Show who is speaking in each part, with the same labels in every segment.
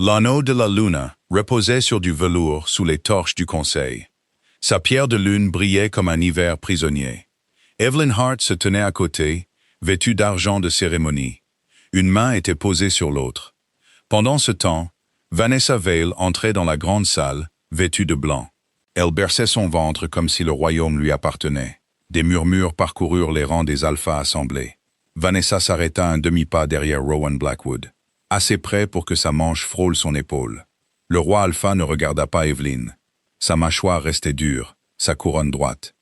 Speaker 1: L'anneau de la Luna reposait sur du velours sous les torches du conseil. Sa pierre de lune brillait comme un hiver prisonnier. Evelyn Hart se tenait à côté, vêtue d'argent de cérémonie. Une main était posée sur l'autre. Pendant ce temps, Vanessa Vale entrait dans la grande salle, vêtue de blanc. Elle berçait son ventre comme si le royaume lui appartenait. Des murmures parcoururent les rangs des alphas assemblés. Vanessa s'arrêta un demi-pas derrière Rowan Blackwood, assez près pour que sa manche frôle son épaule. Le roi alpha ne regarda pas Evelyn. Sa mâchoire restait dure, sa couronne droite.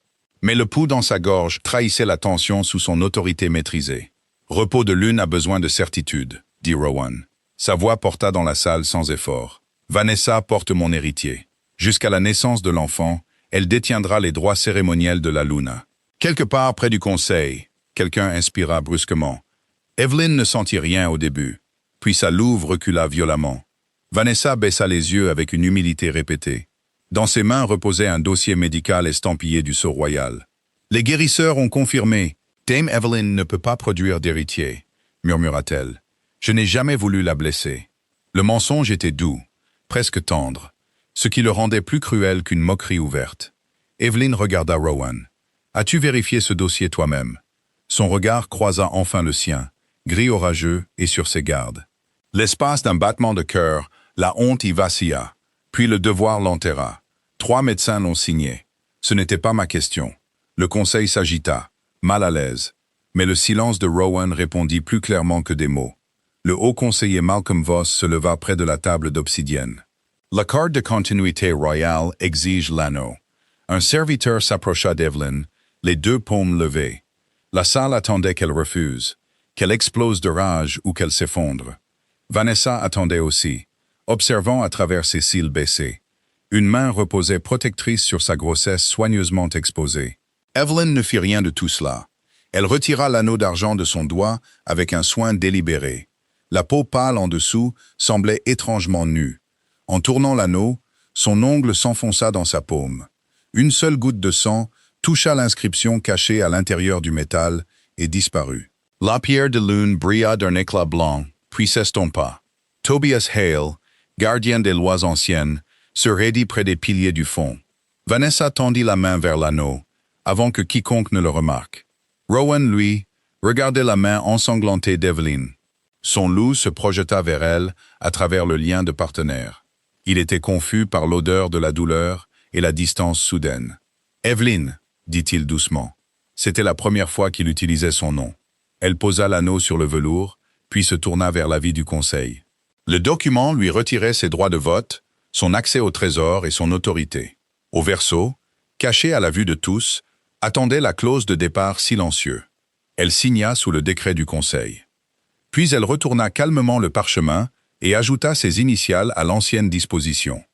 Speaker 1: Mais le pouls dans sa gorge trahissait la tension sous son autorité maîtrisée. « Repos de lune a besoin de certitude, » dit Rowan. Sa voix porta dans la salle sans effort. « Vanessa porte mon héritier. Jusqu'à la naissance de l'enfant, elle détiendra les droits cérémoniels de la Luna. » Quelque part près du conseil, quelqu'un inspira brusquement. Evelyn ne sentit rien au début, puis sa louve recula violemment. Vanessa baissa les yeux avec une humilité répétée. Dans ses mains reposait un dossier médical estampillé du sceau royal. « Les guérisseurs ont confirmé. Dame Evelyn ne peut pas produire d'héritier, » murmura-t-elle. « Je n'ai jamais voulu la blesser. » Le mensonge était doux, presque tendre, ce qui le rendait plus cruel qu'une moquerie ouverte. Evelyn regarda Rowan. « As-tu vérifié ce dossier toi-même » Son regard croisa enfin le sien, gris orageux et sur ses gardes. L'espace d'un battement de cœur, la honte y vacilla, puis le devoir l'enterra. 3 médecins l'ont signé. Ce n'était pas ma question. Le conseil s'agita, mal à l'aise. Mais le silence de Rowan répondit plus clairement que des mots. Le haut conseiller Malcolm Voss se leva près de la table d'obsidienne. La carte de continuité royale exige l'anneau. Un serviteur s'approcha d'Evelyn, les 2 paumes levées. La salle attendait qu'elle refuse, qu'elle explose de rage ou qu'elle s'effondre. Vanessa attendait aussi, observant à travers ses cils baissés. Une main reposait protectrice sur sa grossesse soigneusement exposée. Evelyn ne fit rien de tout cela. Elle retira l'anneau d'argent de son doigt avec un soin délibéré. La peau pâle en dessous semblait étrangement nue. En tournant l'anneau, son ongle s'enfonça dans sa paume. Une seule goutte de sang toucha l'inscription cachée à l'intérieur du métal et disparut. La pierre de lune brilla d'un éclat blanc, puis s'estompa. Tobias Hale, gardien des lois anciennes, se raidit près des piliers du fond. Vanessa tendit la main vers l'anneau, avant que quiconque ne le remarque. Rowan, lui, regardait la main ensanglantée d'Evelyn. Son loup se projeta vers elle à travers le lien de partenaire. Il était confus par l'odeur de la douleur et la distance soudaine. « Evelyn !» dit-il doucement. C'était la première fois qu'il utilisait son nom. Elle posa l'anneau sur le velours, puis se tourna vers l'avis du conseil. Le document lui retirait ses droits de vote, son accès au trésor et son autorité. Au verso, caché à la vue de tous, attendait la clause de départ silencieux. Elle signa sous le décret du conseil. Puis elle retourna calmement le parchemin et ajouta ses initiales à l'ancienne disposition.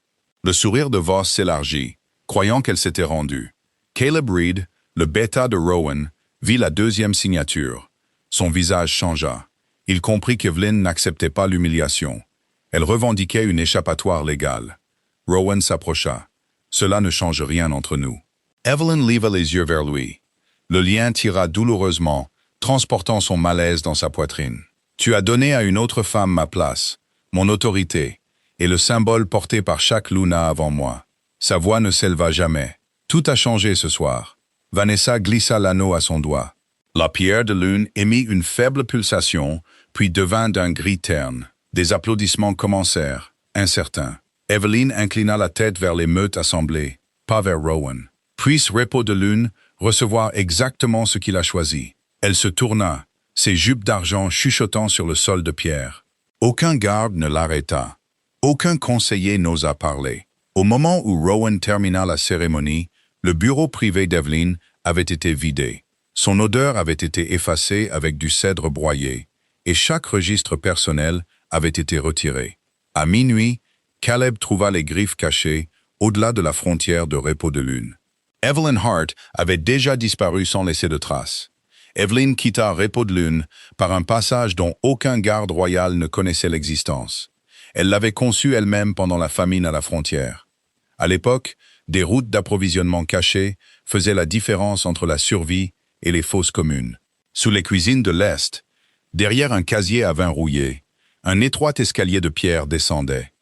Speaker 1: Le sourire de Voss s'élargit, croyant qu'elle s'était rendue. Caleb Reed, le bêta de Rowan, vit la 2e signature. Son visage changea. Il comprit qu'Evelyn n'acceptait pas l'humiliation. Elle revendiquait une échappatoire légale. Rowan s'approcha. « Cela ne change rien entre nous. » Evelyn leva les yeux vers lui. Le lien tira douloureusement, transportant son malaise dans sa poitrine. « Tu as donné à une autre femme ma place, mon autorité, et le symbole porté par chaque Luna avant moi. » Sa voix ne s'éleva jamais. Tout a changé ce soir. Vanessa glissa l'anneau à son doigt. La pierre de lune émit une faible pulsation, puis devint d'un gris terne. Des applaudissements commencèrent, incertains. Evelyn inclina la tête vers les meutes assemblées, pas vers Rowan. Puisse Repos de lune recevoir exactement ce qu'il a choisi. Elle se tourna, ses jupes d'argent chuchotant sur le sol de pierre. Aucun garde ne l'arrêta. Aucun conseiller n'osa parler. Au moment où Rowan termina la cérémonie, le bureau privé d'Evelyn avait été vidé. Son odeur avait été effacée avec du cèdre broyé, et chaque registre personnel avait été retiré. À minuit, Caleb trouva les griffes cachées au-delà de la frontière de Repos de lune. Evelyn Hart avait déjà disparu sans laisser de traces. Evelyn quitta Repos de lune par un passage dont aucun garde royal ne connaissait l'existence. Elle l'avait conçu elle-même pendant la famine à la frontière. À l'époque, des routes d'approvisionnement cachées faisaient la différence entre la survie et les fosses communes. Sous les cuisines de l'Est, derrière un casier à vin rouillé, un étroit escalier de pierre descendait.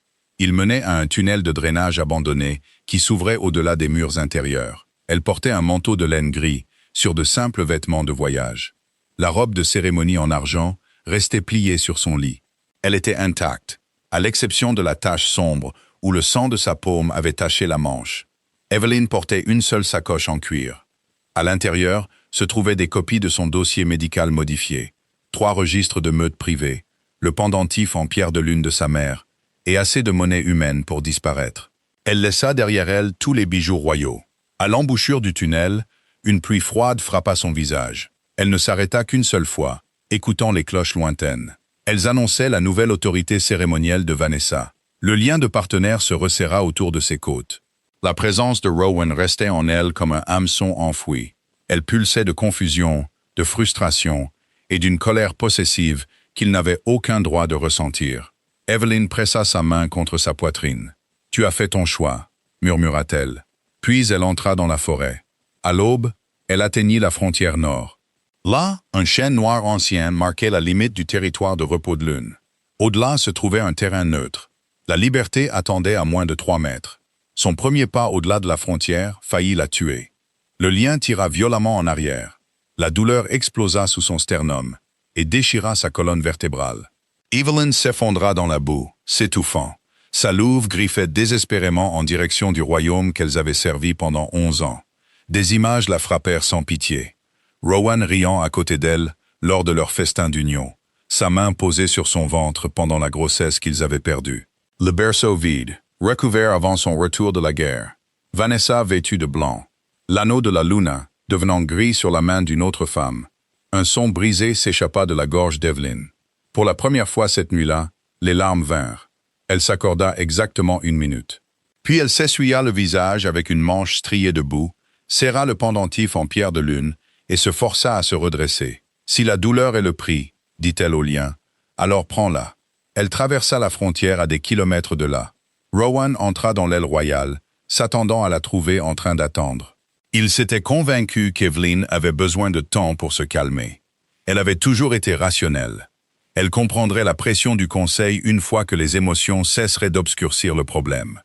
Speaker 1: Il menait à un tunnel de drainage abandonné qui s'ouvrait au-delà des murs intérieurs. Elle portait un manteau de laine gris sur de simples vêtements de voyage. La robe de cérémonie en argent restait pliée sur son lit. Elle était intacte, à l'exception de la tache sombre où le sang de sa paume avait taché la manche. Evelyn portait une seule sacoche en cuir. À l'intérieur se trouvaient des copies de son dossier médical modifié, 3 registres de meutes privées, le pendentif en pierre de lune de sa mère, et assez de monnaie humaine pour disparaître. Elle laissa derrière elle tous les bijoux royaux. À l'embouchure du tunnel, une pluie froide frappa son visage. Elle ne s'arrêta qu'une seule fois, écoutant les cloches lointaines. Elles annonçaient la nouvelle autorité cérémonielle de Vanessa. Le lien de partenaire se resserra autour de ses côtes. La présence de Rowan restait en elle comme un hameçon enfoui. Elle pulsait de confusion, de frustration et d'une colère possessive qu'il n'avait aucun droit de ressentir. Evelyn pressa sa main contre sa poitrine. « Tu as fait ton choix », murmura-t-elle. Puis elle entra dans la forêt. À l'aube, elle atteignit la frontière nord. Là, un chêne noir ancien marquait la limite du territoire de Repos de Lune. Au-delà se trouvait un terrain neutre. La liberté attendait à moins de 3 mètres. Son premier pas au-delà de la frontière faillit la tuer. Le lien tira violemment en arrière. La douleur explosa sous son sternum et déchira sa colonne vertébrale. Evelyn s'effondra dans la boue, s'étouffant. Sa louve griffait désespérément en direction du royaume qu'elles avaient servi pendant 11 ans. Des images la frappèrent sans pitié. Rowan riant à côté d'elle lors de leur festin d'union, sa main posée sur son ventre pendant la grossesse qu'ils avaient perdue. Le berceau vide, recouvert avant son retour de la guerre. Vanessa vêtue de blanc. L'anneau de la Luna devenant gris sur la main d'une autre femme. Un son brisé s'échappa de la gorge d'Evelyn. Pour la première fois cette nuit-là, les larmes vinrent. Elle s'accorda exactement 1 minute. Puis elle s'essuya le visage avec une manche striée de boue, serra le pendentif en pierre de lune et se força à se redresser. « Si la douleur est le prix, dit-elle au lien, alors prends-la. » Elle traversa la frontière à des kilomètres de là. Rowan entra dans l'aile royale, s'attendant à la trouver en train d'attendre. Il s'était convaincu qu'Evelyn avait besoin de temps pour se calmer. Elle avait toujours été rationnelle. Elle comprendrait la pression du conseil une fois que les émotions cesseraient d'obscurcir le problème.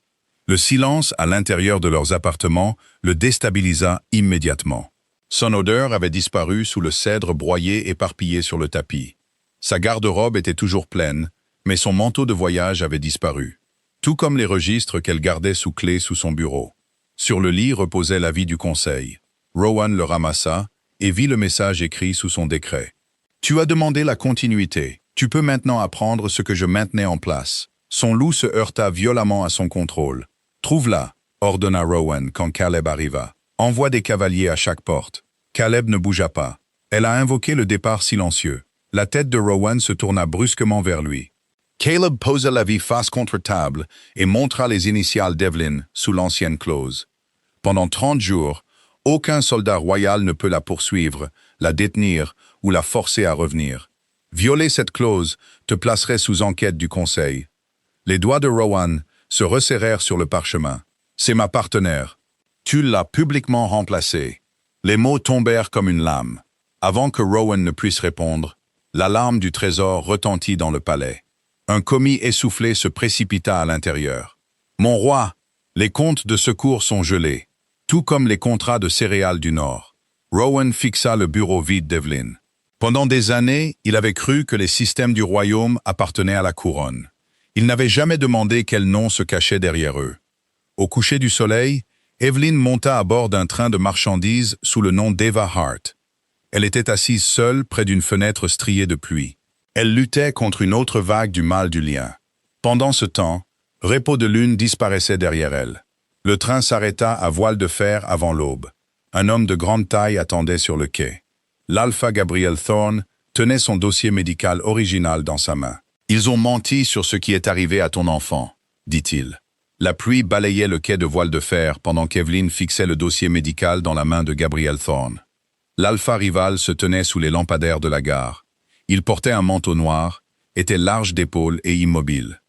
Speaker 1: Le silence à l'intérieur de leurs appartements le déstabilisa immédiatement. Son odeur avait disparu sous le cèdre broyé éparpillé sur le tapis. Sa garde-robe était toujours pleine, mais son manteau de voyage avait disparu, tout comme les registres qu'elle gardait sous clé sous son bureau. Sur le lit reposait l'avis du conseil. Rowan le ramassa et vit le message écrit sous son décret. « Tu as demandé la continuité. Tu peux maintenant apprendre ce que je maintenais en place. » Son loup se heurta violemment à son contrôle. « Trouve-la, » ordonna Rowan quand Caleb arriva. « Envoie des cavaliers à chaque porte. » Caleb ne bougea pas. Elle a invoqué le départ silencieux. La tête de Rowan se tourna brusquement vers lui. Caleb posa l'avis face contre table et montra les initiales d'Evelyn sous l'ancienne clause. Pendant 30 jours, aucun soldat royal ne peut la poursuivre, la détenir ou la forcer à revenir. Violer cette clause te placerait sous enquête du conseil. Les doigts de Rowan se resserrèrent sur le parchemin. C'est ma partenaire. Tu l'as publiquement remplacée. Les mots tombèrent comme une lame. Avant que Rowan ne puisse répondre, l'alarme du trésor retentit dans le palais. Un commis essoufflé se précipita à l'intérieur. « Mon roi, les comptes de secours sont gelés, tout comme les contrats de céréales du Nord. » Rowan fixa le bureau vide d'Evelyn. Pendant des années, il avait cru que les systèmes du royaume appartenaient à la couronne. Il n'avait jamais demandé quel nom se cachait derrière eux. Au coucher du soleil, Evelyn monta à bord d'un train de marchandises sous le nom d'Eva Hart. Elle était assise seule près d'une fenêtre striée de pluie. Elle luttait contre une autre vague du mal du lien. Pendant ce temps, Repos de Lune disparaissait derrière elle. Le train s'arrêta à voile de fer avant l'aube. Un homme de grande taille attendait sur le quai. L'Alpha Gabriel Thorne tenait son dossier médical original dans sa main. « Ils ont menti sur ce qui est arrivé à ton enfant », dit-il. La pluie balayait le quai de voile de fer pendant qu'Evelyn fixait le dossier médical dans la main de Gabriel Thorne. L'Alpha rival se tenait sous les lampadaires de la gare. Il portait un manteau noir, était large d'épaules et immobile.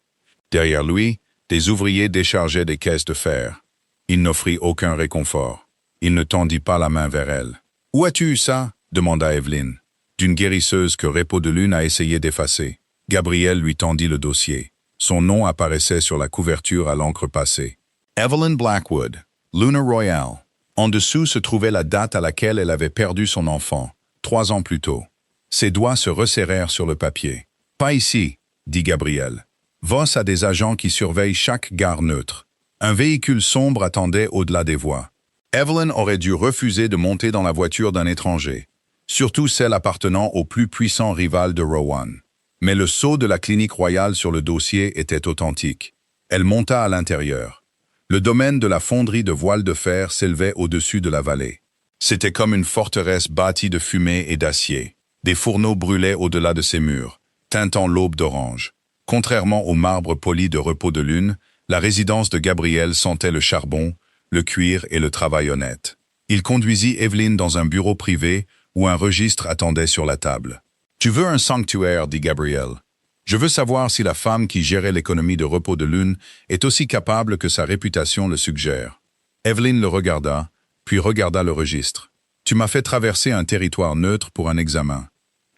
Speaker 1: Derrière lui, des ouvriers déchargeaient des caisses de fer. Il n'offrit aucun réconfort. Il ne tendit pas la main vers elle. « Où as-tu eu ça ?» demanda Evelyn, d'une guérisseuse que Repos de Lune a essayé d'effacer. Gabriel lui tendit le dossier. Son nom apparaissait sur la couverture à l'encre passée. Evelyn Blackwood, Luna Royale. En dessous se trouvait la date à laquelle elle avait perdu son enfant, 3 ans plus tôt. Ses doigts se resserrèrent sur le papier. « Pas ici », dit Gabriel. Voss a des agents qui surveillent chaque gare neutre. Un véhicule sombre attendait au-delà des voies. Evelyn aurait dû refuser de monter dans la voiture d'un étranger, surtout celle appartenant au plus puissant rival de Rowan. Mais le sceau de la clinique royale sur le dossier était authentique. Elle monta à l'intérieur. Le domaine de la fonderie de voiles de fer s'élevait au-dessus de la vallée. C'était comme une forteresse bâtie de fumée et d'acier. Des fourneaux brûlaient au-delà de ses murs, teintant l'aube d'orange. Contrairement au marbre poli de Repos de Lune, la résidence de Gabriel sentait le charbon, le cuir et le travail honnête. Il conduisit Evelyn dans un bureau privé où un registre attendait sur la table. « Tu veux un sanctuaire, dit Gabriel. Je veux savoir si la femme qui gérait l'économie de Repos de Lune est aussi capable que sa réputation le suggère. » Evelyn le regarda, puis regarda le registre. « Tu m'as fait traverser un territoire neutre pour un examen.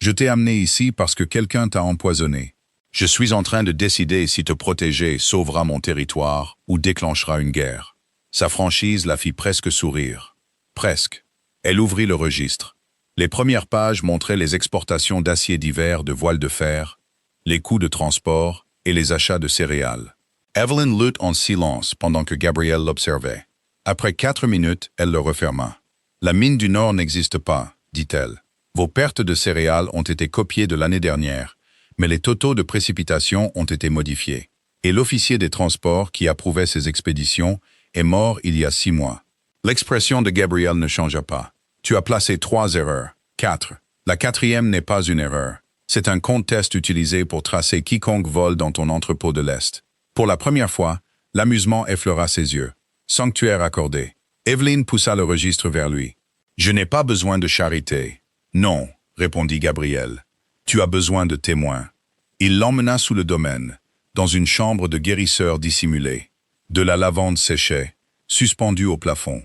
Speaker 1: Je t'ai amené ici parce que quelqu'un t'a empoisonné. Je suis en train de décider si te protéger sauvera mon territoire ou déclenchera une guerre. » Sa franchise la fit presque sourire. Presque. Elle ouvrit le registre. Les premières pages montraient les exportations d'acier divers de voiles de fer, les coûts de transport et les achats de céréales. Evelyn lut en silence pendant que Gabriel l'observait. Après 4 minutes, elle le referma. « La mine du Nord n'existe pas, dit-elle. Vos pertes de céréales ont été copiées de l'année dernière, mais les totaux de précipitation ont été modifiés. Et l'officier des transports qui approuvait ces expéditions est mort il y a 6 mois. » L'expression de Gabriel ne changea pas. « Tu as placé 3 erreurs. 4. La 4e n'est pas une erreur. C'est un compte-test utilisé pour tracer quiconque vole dans ton entrepôt de l'Est. » Pour la première fois, l'amusement effleura ses yeux. Sanctuaire accordé. Evelyn poussa le registre vers lui. « Je n'ai pas besoin de charité. »« Non, » répondit Gabriel. « Tu as besoin de témoins. » Il l'emmena sous le domaine, dans une chambre de guérisseur dissimulée. De la lavande séchait, suspendue au plafond.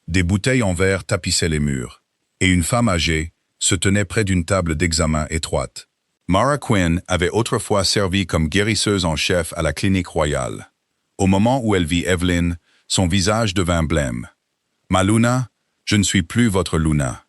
Speaker 1: Des bouteilles en verre tapissaient les murs. Et une femme âgée se tenait près d'une table d'examen étroite. Mara Quinn avait autrefois servi comme guérisseuse en chef à la clinique royale. Au moment où elle vit Evelyn, son visage devint blême. « Ma Luna, je ne suis plus votre Luna. »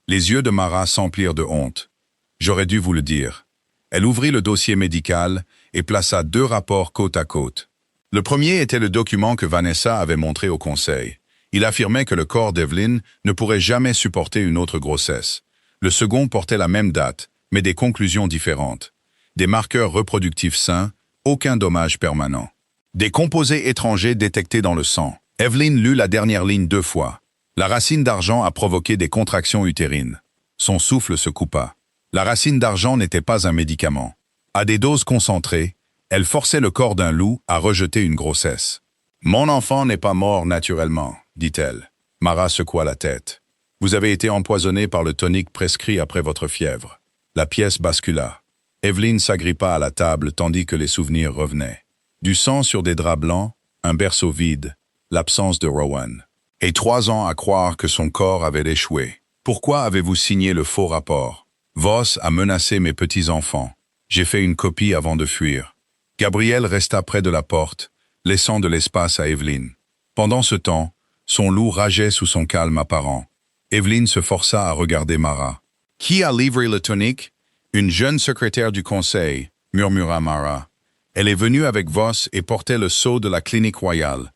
Speaker 1: Les yeux de Mara s'emplirent de honte. « J'aurais dû vous le dire. » Elle ouvrit le dossier médical et plaça 2 rapports côte à côte. Le premier était le document que Vanessa avait montré au conseil. Il affirmait que le corps d'Evelyn ne pourrait jamais supporter une autre grossesse. Le second portait la même date, mais des conclusions différentes. Des marqueurs reproductifs sains, aucun dommage permanent. Des composés étrangers détectés dans le sang. Evelyn lut la dernière ligne 2 fois. La racine d'argent a provoqué des contractions utérines. Son souffle se coupa. La racine d'argent n'était pas un médicament. À des doses concentrées, elle forçait le corps d'un loup à rejeter une grossesse. « Mon enfant n'est pas mort naturellement, » dit-elle. Mara secoua la tête. « Vous avez été empoisonné par le tonique prescrit après votre fièvre. » La pièce bascula. Evelyn s'agrippa à la table tandis que les souvenirs revenaient. Du sang sur des draps blancs, un berceau vide, l'absence de Rowan. Et 3 ans à croire que son corps avait échoué. Pourquoi avez-vous signé le faux rapport? Voss a menacé mes petits-enfants. J'ai fait une copie avant de fuir. Gabriel resta près de la porte, laissant de l'espace à Evelyn. Pendant ce temps, son loup rageait sous son calme apparent. Evelyn se força à regarder Mara. « Qui a livré le tonique? » « Une jeune secrétaire du conseil, » murmura Mara. Elle est venue avec Voss et portait le sceau de la clinique royale.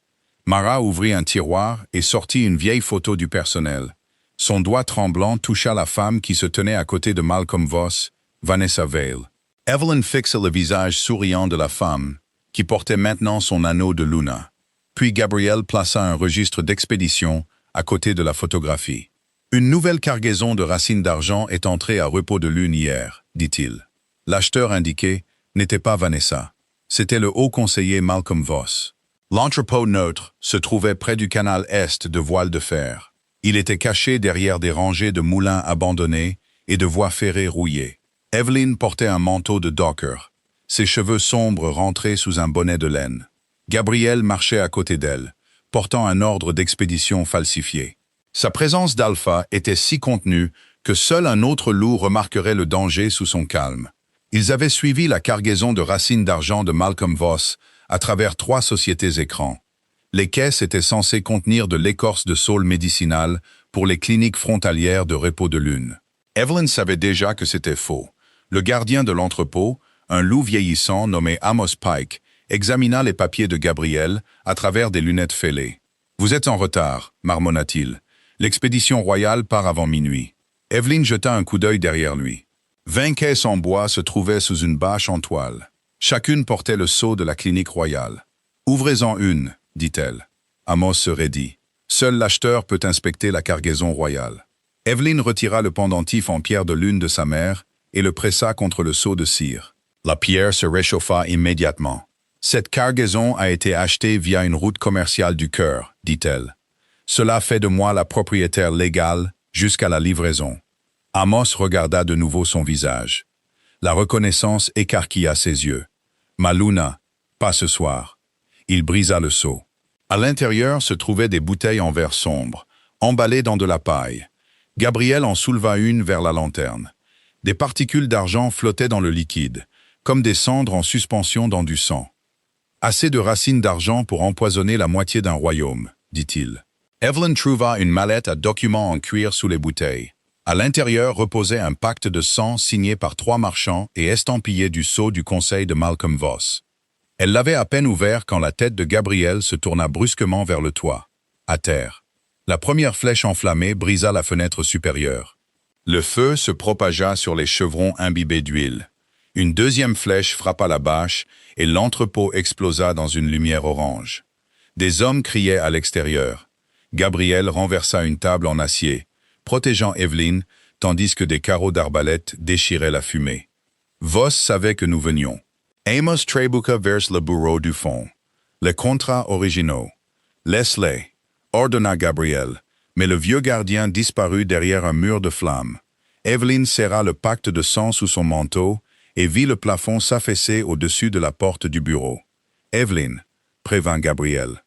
Speaker 1: Mara ouvrit un tiroir et sortit une vieille photo du personnel. Son doigt tremblant toucha la femme qui se tenait à côté de Malcolm Voss, Vanessa Vale. Evelyn fixa le visage souriant de la femme, qui portait maintenant son anneau de Luna. Puis Gabriel plaça un registre d'expédition à côté de la photographie. « Une nouvelle cargaison de racines d'argent est entrée à Repos de Lune hier, dit-il. L'acheteur indiqué n'était pas Vanessa. C'était le haut conseiller Malcolm Voss. L'entrepôt neutre se trouvait près du canal Est de voiles de fer. Il était caché derrière des rangées de moulins abandonnés et de voies ferrées rouillées. Evelyn portait un manteau de docker, ses cheveux sombres rentrés sous un bonnet de laine. Gabriel marchait à côté d'elle, portant un ordre d'expédition falsifié. Sa présence d'alpha était si contenue que seul un autre loup remarquerait le danger sous son calme. Ils avaient suivi la cargaison de racines d'argent de Malcolm Voss à travers 3 sociétés écrans. Les caisses étaient censées contenir de l'écorce de saule médicinale pour les cliniques frontalières de Repos de Lune. Evelyn savait déjà que c'était faux. Le gardien de l'entrepôt, un loup vieillissant nommé Amos Pike, examina les papiers de Gabriel à travers des lunettes fêlées. « Vous êtes en retard », marmonna-t-il. « L'expédition royale part avant minuit. » Evelyn jeta un coup d'œil derrière lui. 20 caisses en bois se trouvaient sous une bâche en toile. Chacune portait le sceau de la clinique royale. « Ouvrez-en une », dit-elle. Amos se raidit. Seul l'acheteur peut inspecter la cargaison royale. Evelyn retira le pendentif en pierre de lune de sa mère et le pressa contre le seau de cire. La pierre se réchauffa immédiatement. « Cette cargaison a été achetée via une route commerciale du cœur, dit-elle. Cela fait de moi la propriétaire légale jusqu'à la livraison. » Amos regarda de nouveau son visage. La reconnaissance écarquilla ses yeux. « Ma Luna, pas ce soir. » Il brisa le seau. À l'intérieur se trouvaient des bouteilles en verre sombre, emballées dans de la paille. Gabriel en souleva une vers la lanterne. Des particules d'argent flottaient dans le liquide, comme des cendres en suspension dans du sang. « Assez de racines d'argent pour empoisonner la moitié d'un royaume, » dit-il. Evelyn trouva une mallette à documents en cuir sous les bouteilles. À l'intérieur reposait un pacte de sang signé par 3 marchands et estampillé du sceau du conseil de Malcolm Voss. Elle l'avait à peine ouvert quand la tête de Gabriel se tourna brusquement vers le toit, à terre. La première flèche enflammée brisa la fenêtre supérieure. Le feu se propagea sur les chevrons imbibés d'huile. Une deuxième flèche frappa la bâche et l'entrepôt explosa dans une lumière orange. Des hommes criaient à l'extérieur. Gabriel renversa une table en acier, protégeant Evelyn, tandis que des carreaux d'arbalète déchiraient la fumée. Voss savait que nous venions. Amos Trabuca verse le bourreau du fond. Les contrats originaux. Laisse-les, ordonna Gabriel, mais le vieux gardien disparut derrière un mur de flammes. Evelyn serra le pacte de sang sous son manteau et vit le plafond s'affaisser au-dessus de la porte du bureau. « Evelyn » prévint Gabriel.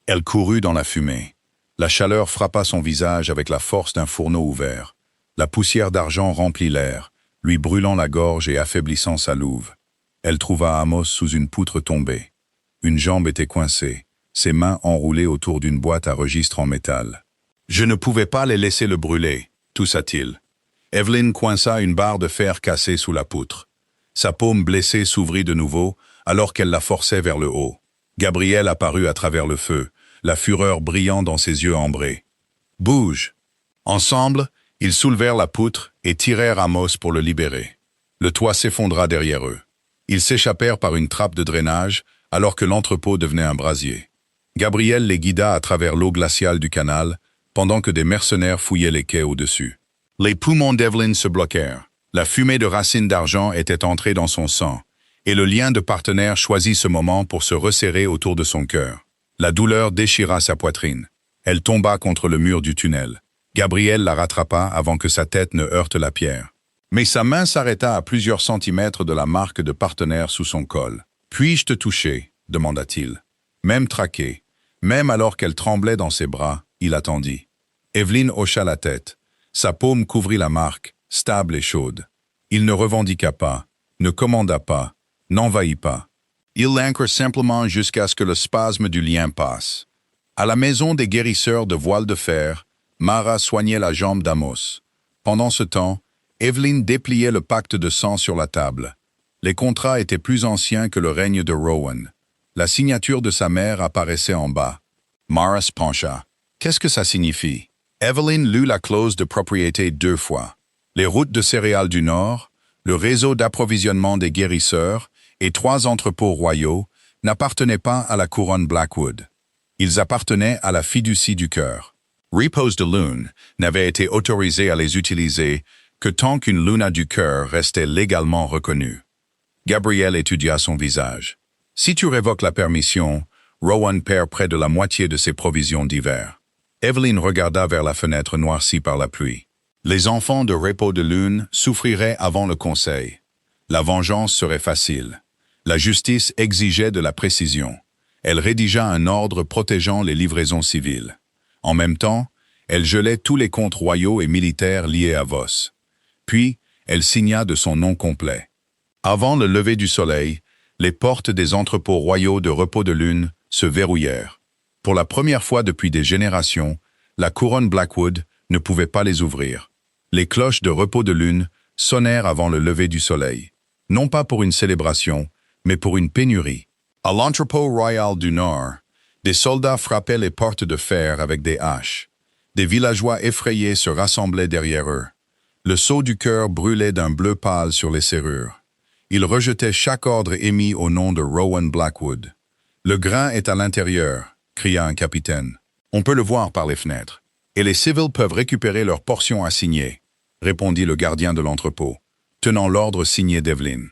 Speaker 1: Elle courut dans la fumée. La chaleur frappa son visage avec la force d'un fourneau ouvert. La poussière d'argent remplit l'air, lui brûlant la gorge et affaiblissant sa louve. Elle trouva Amos sous une poutre tombée. Une jambe était coincée, ses mains enroulées autour d'une boîte à registre en métal. « Je ne pouvais pas les laisser le brûler », toussa-t-il. Evelyn coinça une barre de fer cassée sous la poutre. Sa paume blessée s'ouvrit de nouveau alors qu'elle la forçait vers le haut. Gabriel apparut à travers le feu, la fureur brillant dans ses yeux ambrés. « Bouge !» Ensemble, ils soulevèrent la poutre et tirèrent Amos pour le libérer. Le toit s'effondra derrière eux. Ils s'échappèrent par une trappe de drainage alors que l'entrepôt devenait un brasier. Gabriel les guida à travers l'eau glaciale du canal pendant que des mercenaires fouillaient les quais au-dessus. Les poumons d'Evelyn se bloquèrent. La fumée de racines d'argent était entrée dans son sang, et le lien de partenaire choisit ce moment pour se resserrer autour de son cœur. La douleur déchira sa poitrine. Elle tomba contre le mur du tunnel. Gabriel la rattrapa avant que sa tête ne heurte la pierre. Mais sa main s'arrêta à plusieurs centimètres de la marque de partenaire sous son col. « Puis-je te toucher ?» demanda-t-il. Même traqué, même alors qu'elle tremblait dans ses bras, il attendit. Evelyn hocha la tête. Sa paume couvrit la marque, stable et chaude. Il ne revendiqua pas, ne commanda pas, n'envahit pas. Il l'ancre simplement jusqu'à ce que le spasme du lien passe. À la maison des guérisseurs de voile de fer, Mara soignait la jambe d'Amos. Pendant ce temps, Evelyn dépliait le pacte de sang sur la table. Les contrats étaient plus anciens que le règne de Rowan. La signature de sa mère apparaissait en bas. Mara se pencha. Qu'est-ce que ça signifie? Evelyn lut la clause de propriété 2 fois. Les routes de céréales du Nord, le réseau d'approvisionnement des guérisseurs et 3 entrepôts royaux n'appartenaient pas à la couronne Blackwood. Ils appartenaient à la fiducie du cœur. Repos de Lune n'avait été autorisé à les utiliser que tant qu'une Luna du cœur restait légalement reconnue. Gabriel étudia son visage. « Si tu révoques la permission, Rowan perd près de la moitié de ses provisions d'hiver. » Evelyn regarda vers la fenêtre noircie par la pluie. Les enfants de Repos de Lune souffriraient avant le conseil. La vengeance serait facile. La justice exigeait de la précision. Elle rédigea un ordre protégeant les livraisons civiles. En même temps, elle gelait tous les comptes royaux et militaires liés à Voss. Puis, elle signa de son nom complet. Avant le lever du soleil, les portes des entrepôts royaux de repos de lune se verrouillèrent. Pour la première fois depuis des générations, la couronne Blackwood ne pouvait pas les ouvrir. Les cloches de repos de lune sonnèrent avant le lever du soleil. Non pas pour une célébration, mais pour une pénurie. À l'entrepôt royal du Nord, des soldats frappaient les portes de fer avec des haches. Des villageois effrayés se rassemblaient derrière eux. Le sceau du cœur brûlait d'un bleu pâle sur les serrures. Ils rejetaient chaque ordre émis au nom de Rowan Blackwood. « Le grain est à l'intérieur », cria un capitaine. « On peut le voir par les fenêtres. Et les civils peuvent récupérer leur portion assignée », répondit le gardien de l'entrepôt, tenant l'ordre signé d'Evelyn.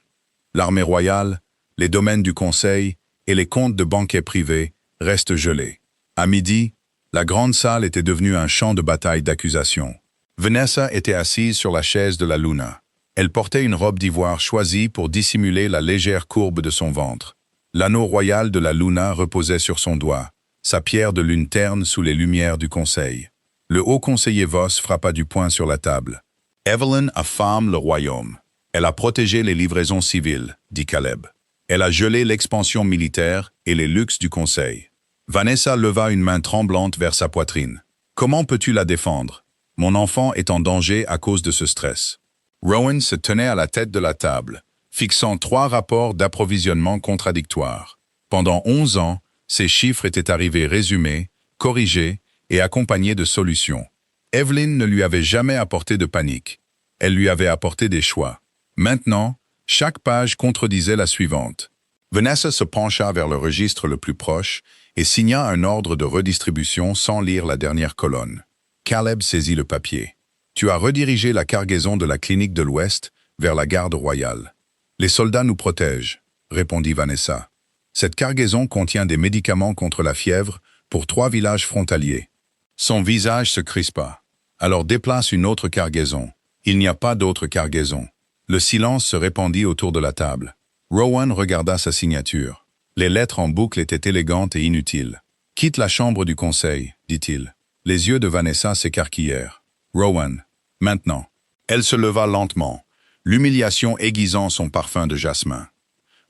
Speaker 1: L'armée royale, les domaines du conseil et les comptes de banquets privés restent gelés. À midi, la grande salle était devenue un champ de bataille d'accusations. Vanessa était assise sur la chaise de la Luna. Elle portait une robe d'ivoire choisie pour dissimuler la légère courbe de son ventre. L'anneau royal de la Luna reposait sur son doigt, sa pierre de lune terne sous les lumières du conseil. Le haut conseiller Voss frappa du poing sur la table. « Evelyn affame le royaume. Elle a protégé les livraisons civiles, dit Caleb. Elle a gelé l'expansion militaire et les luxes du conseil. » Vanessa leva une main tremblante vers sa poitrine. « Comment peux-tu la défendre? Mon enfant est en danger à cause de ce stress. » Rowan se tenait à la tête de la table, fixant 3 rapports d'approvisionnement contradictoires. Pendant 11 ans, ces chiffres étaient arrivés résumés, corrigés et accompagnés de solutions. Evelyn ne lui avait jamais apporté de panique. Elle lui avait apporté des choix. Maintenant, chaque page contredisait la suivante. Vanessa se pencha vers le registre le plus proche et signa un ordre de redistribution sans lire la dernière colonne. Caleb saisit le papier. « Tu as redirigé la cargaison de la clinique de l'Ouest vers la garde royale. Les soldats nous protègent, » répondit Vanessa. « Cette cargaison contient des médicaments contre la fièvre pour 3 villages frontaliers. » Son visage se crispa. « Alors déplace une autre cargaison. » Il n'y a pas d'autre cargaison. Le silence se répandit autour de la table. Rowan regarda sa signature. Les lettres en boucle étaient élégantes et inutiles. « Quitte la chambre du conseil, » dit-il. Les yeux de Vanessa s'écarquillèrent. « Rowan, maintenant. » Elle se leva lentement, l'humiliation aiguisant son parfum de jasmin.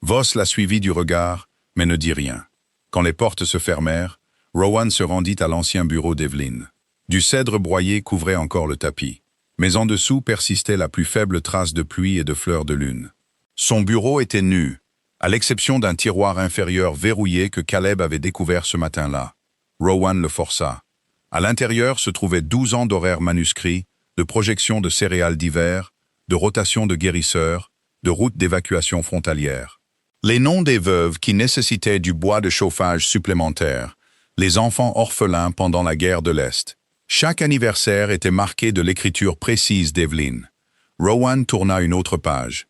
Speaker 1: Voss la suivit du regard, mais ne dit rien. Quand les portes se fermèrent, Rowan se rendit à l'ancien bureau d'Evelyn. Du cèdre broyé couvrait encore le tapis, mais en dessous persistait la plus faible trace de pluie et de fleurs de lune. Son bureau était nu, à l'exception d'un tiroir inférieur verrouillé que Caleb avait découvert ce matin-là. Rowan le força. À l'intérieur se trouvaient 12 ans d'horaires manuscrits, de projections de céréales d'hiver, de rotation de guérisseurs, de routes d'évacuation frontalière. Les noms des veuves qui nécessitaient du bois de chauffage supplémentaire, les enfants orphelins pendant la guerre de l'Est. Chaque anniversaire était marqué de l'écriture précise d'Evelyn. Rowan tourna une autre page.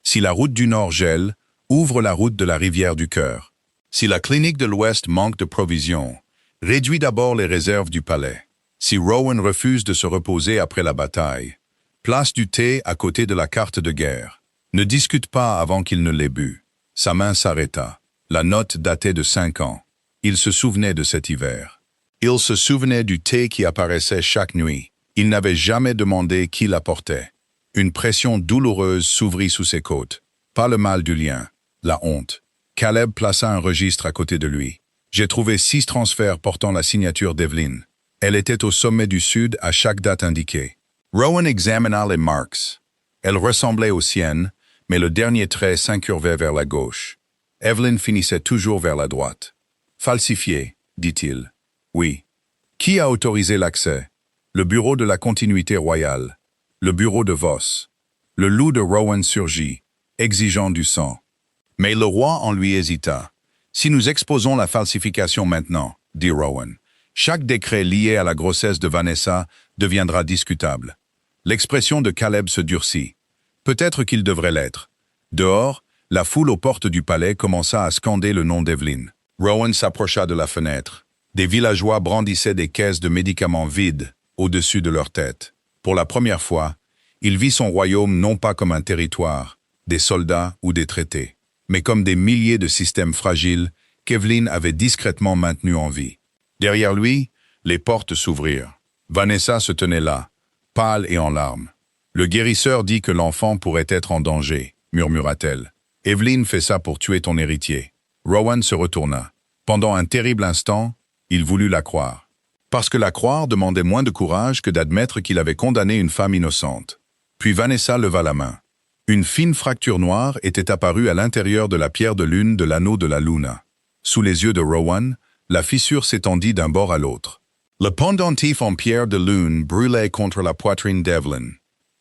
Speaker 1: Si la route du Nord gèle, ouvre la route de la rivière du Cœur. Si la clinique de l'Ouest manque de provisions, réduis d'abord les réserves du palais. Si Rowan refuse de se reposer après la bataille, place du thé à côté de la carte de guerre. Ne discute pas avant qu'il ne l'ait bu. Sa main s'arrêta. La note datait de 5 ans. Il se souvenait de cet hiver. Il se souvenait du thé qui apparaissait chaque nuit. Il n'avait jamais demandé qui l'apportait. Une pression douloureuse s'ouvrit sous ses côtes. Pas le mal du lien, la honte. Caleb plaça un registre à côté de lui. J'ai trouvé 6 transferts portant la signature d'Evelyn. Elle était au sommet du sud à chaque date indiquée. Rowan examina les marques. Elles ressemblaient aux siennes, mais le dernier trait s'incurvait vers la gauche. Evelyn finissait toujours vers la droite. « Falsifié », dit-il. « Oui. » « Qui a autorisé l'accès ? » « Le bureau de la continuité royale. » « Le bureau de Voss. » Le loup de Rowan surgit, exigeant du sang. Mais le roi en lui hésita. « Si nous exposons la falsification maintenant, » dit Rowan, « chaque décret lié à la grossesse de Vanessa deviendra discutable. » L'expression de Caleb se durcit. Peut-être qu'il devrait l'être. Dehors, la foule aux portes du palais commença à scander le nom d'Evelyn. Rowan s'approcha de la fenêtre. Des villageois brandissaient des caisses de médicaments vides au-dessus de leur tête. Pour la première fois, il vit son royaume non pas comme un territoire, des soldats ou des traités, mais comme des milliers de systèmes fragiles qu'Evelyn avait discrètement maintenus en vie. Derrière lui, les portes s'ouvrirent. Vanessa se tenait là, pâle et en larmes. Le guérisseur dit que l'enfant pourrait être en danger, murmura-t-elle. Evelyn fait ça pour tuer ton héritier. Rowan se retourna. Pendant un terrible instant, il voulut la croire. Parce que la croire demandait moins de courage que d'admettre qu'il avait condamné une femme innocente. Puis Vanessa leva la main. Une fine fracture noire était apparue à l'intérieur de la pierre de lune de l'anneau de la Luna. Sous les yeux de Rowan, la fissure s'étendit d'un bord à l'autre. Le pendentif en pierre de lune brûlait contre la poitrine d'Evelyn.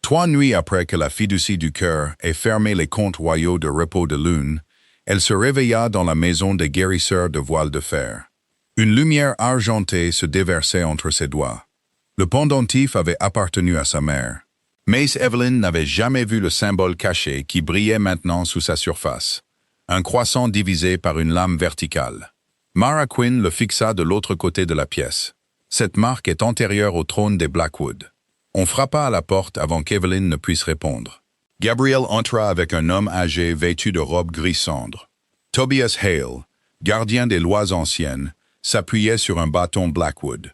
Speaker 1: 3 nuits après que la fiducie du cœur ait fermé les comptes royaux de repos de lune, elle se réveilla dans la maison des guérisseurs de voile de fer. Une lumière argentée se déversait entre ses doigts. Le pendentif avait appartenu à sa mère. Mais Evelyn n'avait jamais vu le symbole caché qui brillait maintenant sous sa surface. Un croissant divisé par une lame verticale. Mara Quinn le fixa de l'autre côté de la pièce. Cette marque est antérieure au trône des Blackwood. On frappa à la porte avant qu'Evelyn ne puisse répondre. Gabriel entra avec un homme âgé vêtu de robe gris cendre. Tobias Hale, gardien des lois anciennes, s'appuyait sur un bâton Blackwood.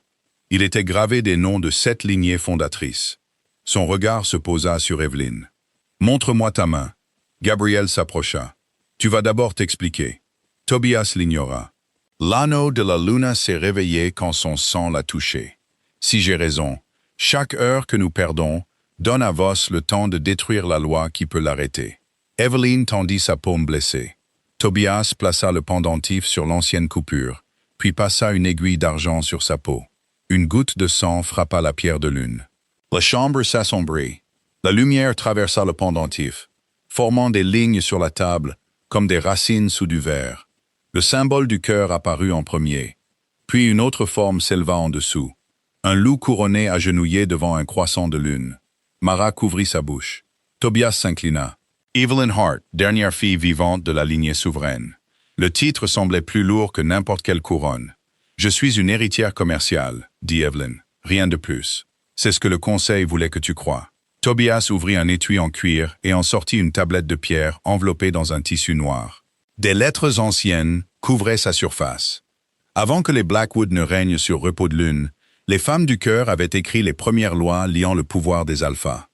Speaker 1: Il était gravé des noms de 7 lignées fondatrices. Son regard se posa sur Evelyn. « Montre-moi ta main. » Gabriel s'approcha. « Tu vas d'abord t'expliquer. » Tobias l'ignora. L'anneau de la Luna s'est réveillé quand son sang l'a touché. Si j'ai raison, chaque heure que nous perdons donne à Voss le temps de détruire la loi qui peut l'arrêter. Evelyn tendit sa paume blessée. Tobias plaça le pendentif sur l'ancienne coupure, puis passa une aiguille d'argent sur sa peau. Une goutte de sang frappa la pierre de lune. La chambre s'assombrit. La lumière traversa le pendentif, formant des lignes sur la table, comme des racines sous du verre. Le symbole du cœur apparut en premier, puis une autre forme s'éleva en dessous. Un loup couronné agenouillé devant un croissant de lune. Mara couvrit sa bouche. Tobias s'inclina. Evelyn Hart, dernière fille vivante de la lignée souveraine. Le titre semblait plus lourd que n'importe quelle couronne. « Je suis une héritière commerciale », dit Evelyn. « Rien de plus. C'est ce que le conseil voulait que tu crois. » Tobias ouvrit un étui en cuir et en sortit une tablette de pierre enveloppée dans un tissu noir. Des lettres anciennes couvraient sa surface. Avant que les Blackwood ne règnent sur repos de lune, les femmes du cœur avaient écrit les premières lois liant le pouvoir des alphas.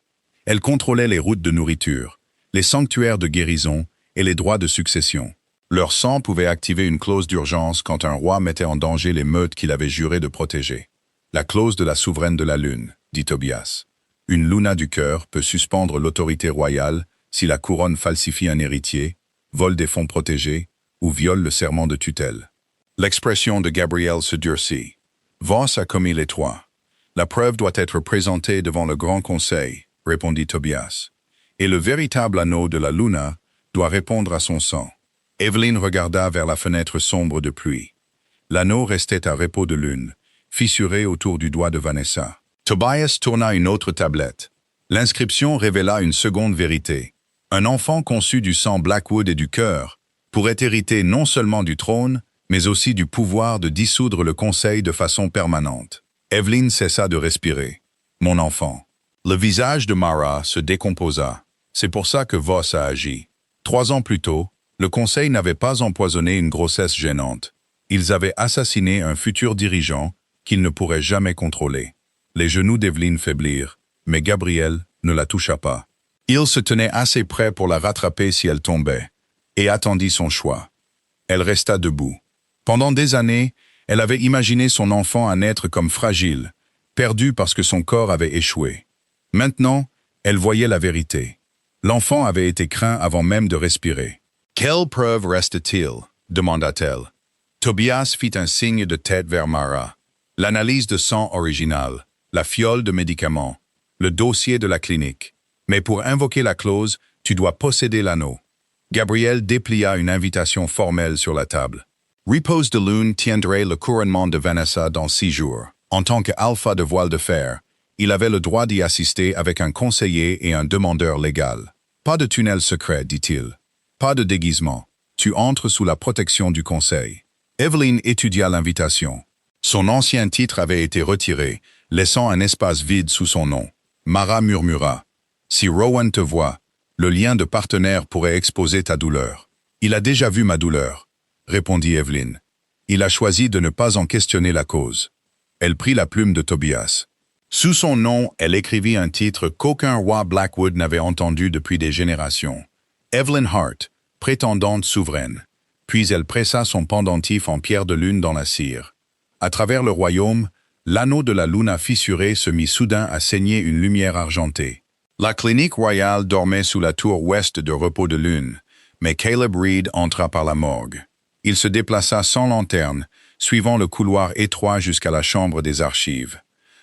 Speaker 1: Elles contrôlaient les routes de nourriture, les sanctuaires de guérison et les droits de succession. Leur sang pouvait activer une clause d'urgence quand un roi mettait en danger les meutes qu'il avait juré de protéger. La clause de la souveraine de la lune, dit Tobias. Une Luna du cœur peut suspendre l'autorité royale si la couronne falsifie un héritier, vole des fonds protégés ou viole le serment de tutelle. L'expression de Gabriel se durcit. Voss a commis les 3. La preuve doit être présentée devant le Grand Conseil, répondit Tobias. Et le véritable anneau de la Luna doit répondre à son sang. Evelyn regarda vers la fenêtre sombre de pluie. L'anneau restait à repos de lune, fissuré autour du doigt de Vanessa. Tobias tourna une autre tablette. L'inscription révéla une seconde vérité. Un enfant conçu du sang Blackwood et du cœur pourrait hériter non seulement du trône, mais aussi du pouvoir de dissoudre le conseil de façon permanente. Evelyn cessa de respirer. « Mon enfant. » Le visage de Mara se décomposa. C'est pour ça que Voss a agi. 3 ans plus tôt, le conseil n'avait pas empoisonné une grossesse gênante. Ils avaient assassiné un futur dirigeant qu'ils ne pourraient jamais contrôler. Les genoux d'Evelyn faiblirent, mais Gabriel ne la toucha pas. Il se tenait assez près pour la rattraper si elle tombait, et attendit son choix. Elle resta debout. Pendant des années, elle avait imaginé son enfant un être comme fragile, perdu parce que son corps avait échoué. Maintenant, elle voyait la vérité. L'enfant avait été craint avant même de respirer. « Quelle preuve reste-t-il » demanda-t-elle. Tobias fit un signe de tête vers Mara. L'analyse de sang originale, la fiole de médicaments, le dossier de la clinique. Mais pour invoquer la clause, tu dois posséder l'anneau. Gabriel déplia une invitation formelle sur la table. Repose de Lune tiendrait le couronnement de Vanessa dans 6 jours. En tant qu'alpha de voile de fer, il avait le droit d'y assister avec un conseiller et un demandeur légal. Pas de tunnel secret, dit-il. Pas de déguisement. Tu entres sous la protection du conseil. Evelyn étudia l'invitation. Son ancien titre avait été retiré, laissant un espace vide sous son nom. Mara murmura. « Si Rowan te voit, le lien de partenaire pourrait exposer ta douleur. »« Il a déjà vu ma douleur, » répondit Evelyn. Il a choisi de ne pas en questionner la cause. Elle prit la plume de Tobias. Sous son nom, elle écrivit un titre qu'aucun roi Blackwood n'avait entendu depuis des générations. Evelyn Hart, prétendante souveraine. Puis elle pressa son pendentif en pierre de lune dans la cire. À travers le royaume, l'anneau de la luna fissurée se mit soudain à saigner une lumière argentée. La clinique royale dormait sous la tour ouest de Repos de Lune, mais Caleb Reed entra par la morgue. Il se déplaça sans lanterne, suivant le couloir étroit jusqu'à la chambre des archives.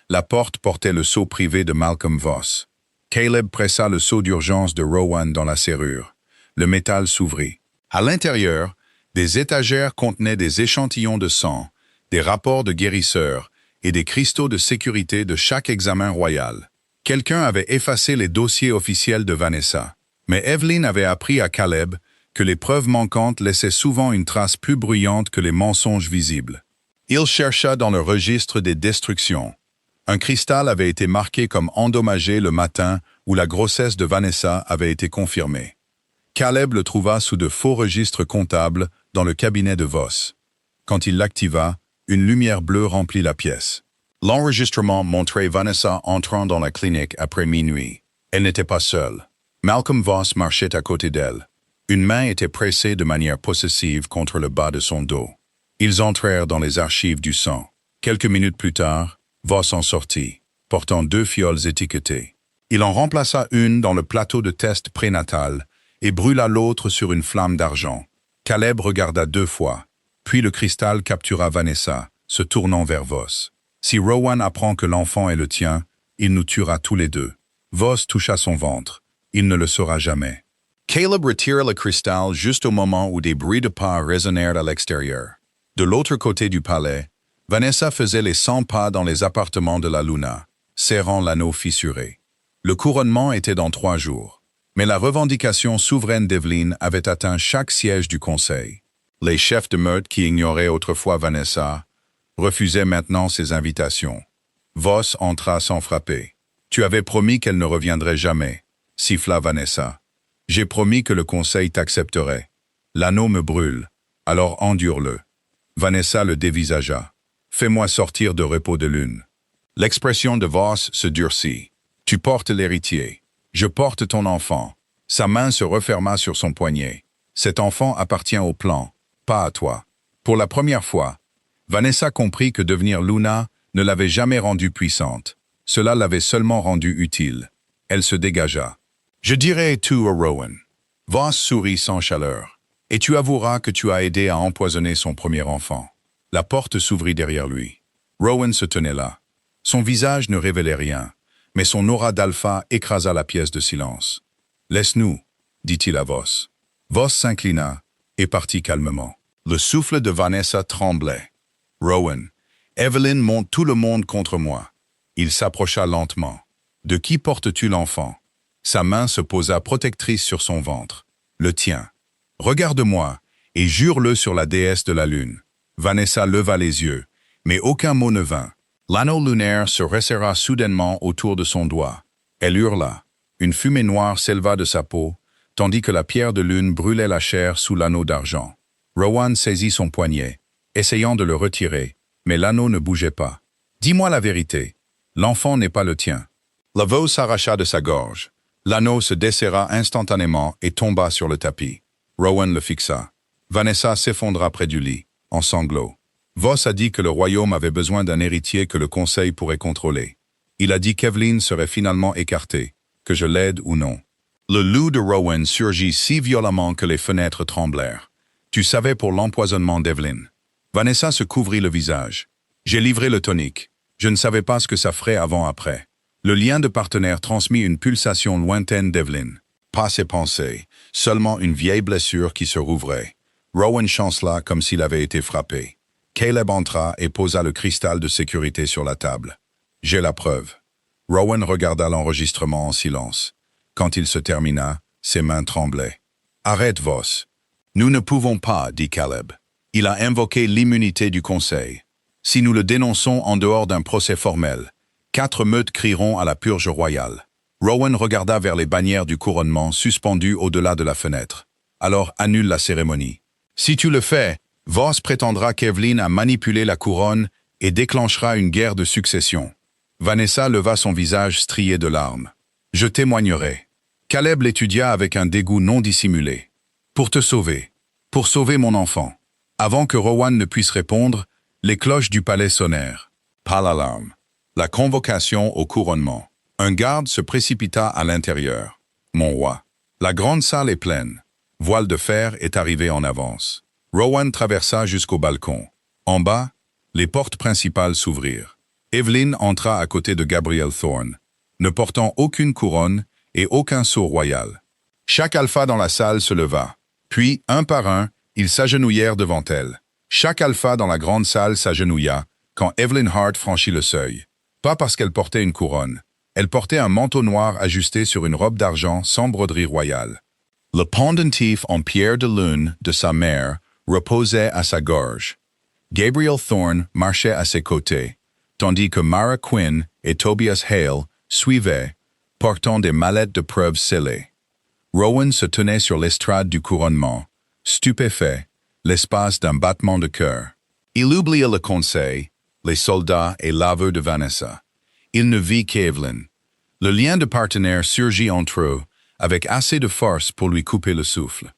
Speaker 1: La porte portait le sceau privé de Malcolm Voss. Caleb pressa le sceau d'urgence de Rowan dans la serrure. Le métal s'ouvrit. À l'intérieur, des étagères contenaient des échantillons de sang, des rapports de guérisseurs et des cristaux de sécurité de chaque examen royal. Quelqu'un avait effacé les dossiers officiels de Vanessa. Mais Evelyn avait appris à Caleb que les preuves manquantes laissaient souvent une trace plus bruyante que les mensonges visibles. Il chercha dans le registre des destructions. Un cristal avait été marqué comme endommagé le matin où la grossesse de Vanessa avait été confirmée. Caleb le trouva sous de faux registres comptables dans le cabinet de Voss. Quand il l'activa, une lumière bleue remplit la pièce. L'enregistrement montrait Vanessa entrant dans la clinique après minuit. Elle n'était pas seule. Malcolm Voss marchait à côté d'elle. Une main était pressée de manière possessive contre le bas de son dos. Ils entrèrent dans les archives du sang. Quelques minutes plus tard, Voss en sortit, portant 2 fioles étiquetées. Il en remplaça une dans le plateau de test prénatal et brûla l'autre sur une flamme d'argent. Caleb regarda 2 fois, puis le cristal captura Vanessa, se tournant vers Voss. Si Rowan apprend que l'enfant est le tien, il nous tuera tous les deux. Voss toucha son ventre. Il ne le saura jamais. Caleb retira le cristal juste au moment où des bruits de pas résonnèrent à l'extérieur. De l'autre côté du palais, Vanessa faisait les 100 pas dans les appartements de la Luna, serrant l'anneau fissuré. Le couronnement était dans 3 jours. Mais la revendication souveraine d'Evelyn avait atteint chaque siège du Conseil. Les chefs de meute qui ignoraient autrefois Vanessa refusaient maintenant ses invitations. Voss entra sans frapper. « Tu avais promis qu'elle ne reviendrait jamais », siffla Vanessa. « J'ai promis que le Conseil t'accepterait. L'anneau me brûle, alors endure-le. » Vanessa le dévisagea. « Fais-moi sortir de Repos de Lune. » L'expression de Voss se durcit. « Tu portes l'héritier. Je porte ton enfant. » Sa main se referma sur son poignet. « Cet enfant appartient au plan, pas à toi. » Pour la première fois, Vanessa comprit que devenir Luna ne l'avait jamais rendue puissante. Cela l'avait seulement rendue utile. Elle se dégagea. « Je dirai tout à Rowan. » Voss sourit sans chaleur. « Et tu avoueras que tu as aidé à empoisonner son premier enfant. » La porte s'ouvrit derrière lui. Rowan se tenait là. Son visage ne révélait rien, mais son aura d'alpha écrasa la pièce de silence. « Laisse-nous, » dit-il à Voss. Voss s'inclina et partit calmement. Le souffle de Vanessa tremblait. « Rowan, Evelyn monte tout le monde contre moi. » Il s'approcha lentement. « De qui portes-tu l'enfant » Sa main se posa protectrice sur son ventre. « Le tien. Regarde-moi et jure-le sur la déesse de la lune. » Vanessa leva les yeux, mais aucun mot ne vint. L'anneau lunaire se resserra soudainement autour de son doigt. Elle hurla. Une fumée noire s'éleva de sa peau, tandis que la pierre de lune brûlait la chair sous l'anneau d'argent. Rowan saisit son poignet, essayant de le retirer, mais l'anneau ne bougeait pas. « Dis-moi la vérité. L'enfant n'est pas le tien. » La voix s'arracha de sa gorge. L'anneau se desserra instantanément et tomba sur le tapis. Rowan le fixa. Vanessa s'effondra près du lit, en sanglots. Voss a dit que le royaume avait besoin d'un héritier que le Conseil pourrait contrôler. Il a dit qu'Evelyn serait finalement écartée, que je l'aide ou non. Le loup de Rowan surgit si violemment que les fenêtres tremblèrent. Tu savais pour l'empoisonnement d'Evelyn. Vanessa se couvrit le visage. J'ai livré le tonique. Je ne savais pas ce que ça ferait avant-après. Le lien de partenaire transmit une pulsation lointaine d'Evelyn. Pas ses pensées, seulement une vieille blessure qui se rouvrait. Rowan chancela comme s'il avait été frappé. Caleb entra et posa le cristal de sécurité sur la table. J'ai la preuve. Rowan regarda l'enregistrement en silence. Quand il se termina, ses mains tremblaient. Arrête, Voss. Nous ne pouvons pas, dit Caleb. Il a invoqué l'immunité du Conseil. Si nous le dénonçons en dehors d'un procès formel, 4 meutes crieront à la purge royale. Rowan regarda vers les bannières du couronnement suspendues au-delà de la fenêtre. Alors annule la cérémonie. Si tu le fais, Voss prétendra qu'Evelyn a manipulé la couronne et déclenchera une guerre de succession. Vanessa leva son visage strié de larmes. Je témoignerai. Caleb l'étudia avec un dégoût non dissimulé. Pour te sauver. Pour sauver mon enfant. Avant que Rowan ne puisse répondre, les cloches du palais sonnèrent. Pas l'alarme. La convocation au couronnement. Un garde se précipita à l'intérieur. Mon roi. La grande salle est pleine. Voile de fer est arrivé en avance. Rowan traversa jusqu'au balcon. En bas, les portes principales s'ouvrirent. Evelyn entra à côté de Gabriel Thorne, ne portant aucune couronne et aucun sceau royal. Chaque alpha dans la salle se leva. Puis, un par un, ils s'agenouillèrent devant elle. Chaque alpha dans la grande salle s'agenouilla quand Evelyn Hart franchit le seuil. Pas parce qu'elle portait une couronne. Elle portait un manteau noir ajusté sur une robe d'argent sans broderie royale. Le pendentif en pierre de lune de sa mère reposait à sa gorge. Gabriel Thorne marchait à ses côtés, tandis que Mara Quinn et Tobias Hale suivaient, portant des mallettes de preuves scellées. Rowan se tenait sur l'estrade du couronnement, stupéfait, l'espace d'un battement de cœur. Il oublia le conseil, les soldats et l'aveu de Vanessa. Il ne vit qu'Evelyn. Le lien de partenaire surgit entre eux, avec assez de force pour lui couper le souffle.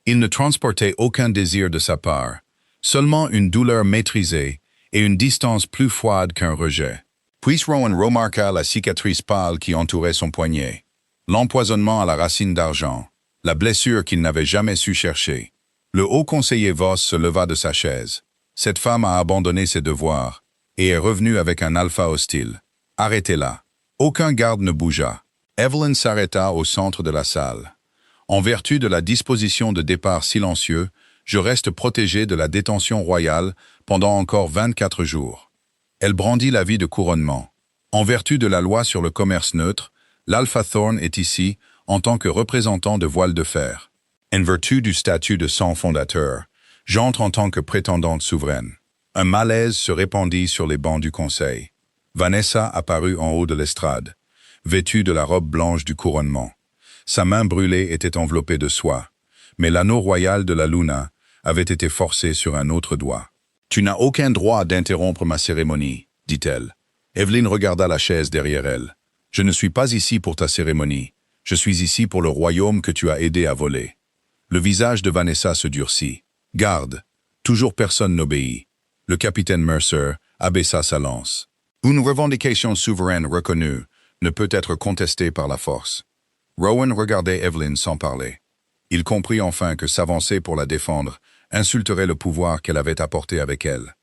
Speaker 1: Il ne transportait aucun désir de sa part, seulement une douleur maîtrisée et une distance plus froide qu'un rejet. Puis Rowan remarqua la cicatrice pâle qui entourait son poignet, l'empoisonnement à la racine d'argent, la blessure qu'il n'avait jamais su chercher. Le haut conseiller Voss se leva de sa chaise. Cette femme a abandonné ses devoirs et est revenue avec un alpha hostile. Arrêtez-la. Aucun garde ne bougea. Evelyn s'arrêta au centre de la salle. En vertu de la disposition de départ silencieux, je reste protégé de la détention royale pendant encore 24 jours. Elle brandit l'avis de couronnement. En vertu de la loi sur le commerce neutre, l'Alpha Thorne est ici en tant que représentant de Voile de Fer. En vertu du statut de sang fondateur, j'entre en tant que prétendante souveraine. Un malaise se répandit sur les bancs du conseil. Vanessa apparut en haut de l'estrade, vêtue de la robe blanche du couronnement. Sa main brûlée était enveloppée de soie, mais l'anneau royal de la Luna avait été forcé sur un autre doigt. « Tu n'as aucun droit d'interrompre ma cérémonie, dit-elle. Evelyn regarda la chaise derrière elle. « Je ne suis pas ici pour ta cérémonie. Je suis ici pour le royaume que tu as aidé à voler. » Le visage de Vanessa se durcit. « Garde, toujours personne n'obéit. » Le capitaine Mercer abaissa sa lance. Une revendication souveraine reconnue ne peut être contestée par la force. Rowan regardait Evelyn sans parler. Il comprit enfin que s'avancer pour la défendre insulterait le pouvoir qu'elle avait apporté avec elle.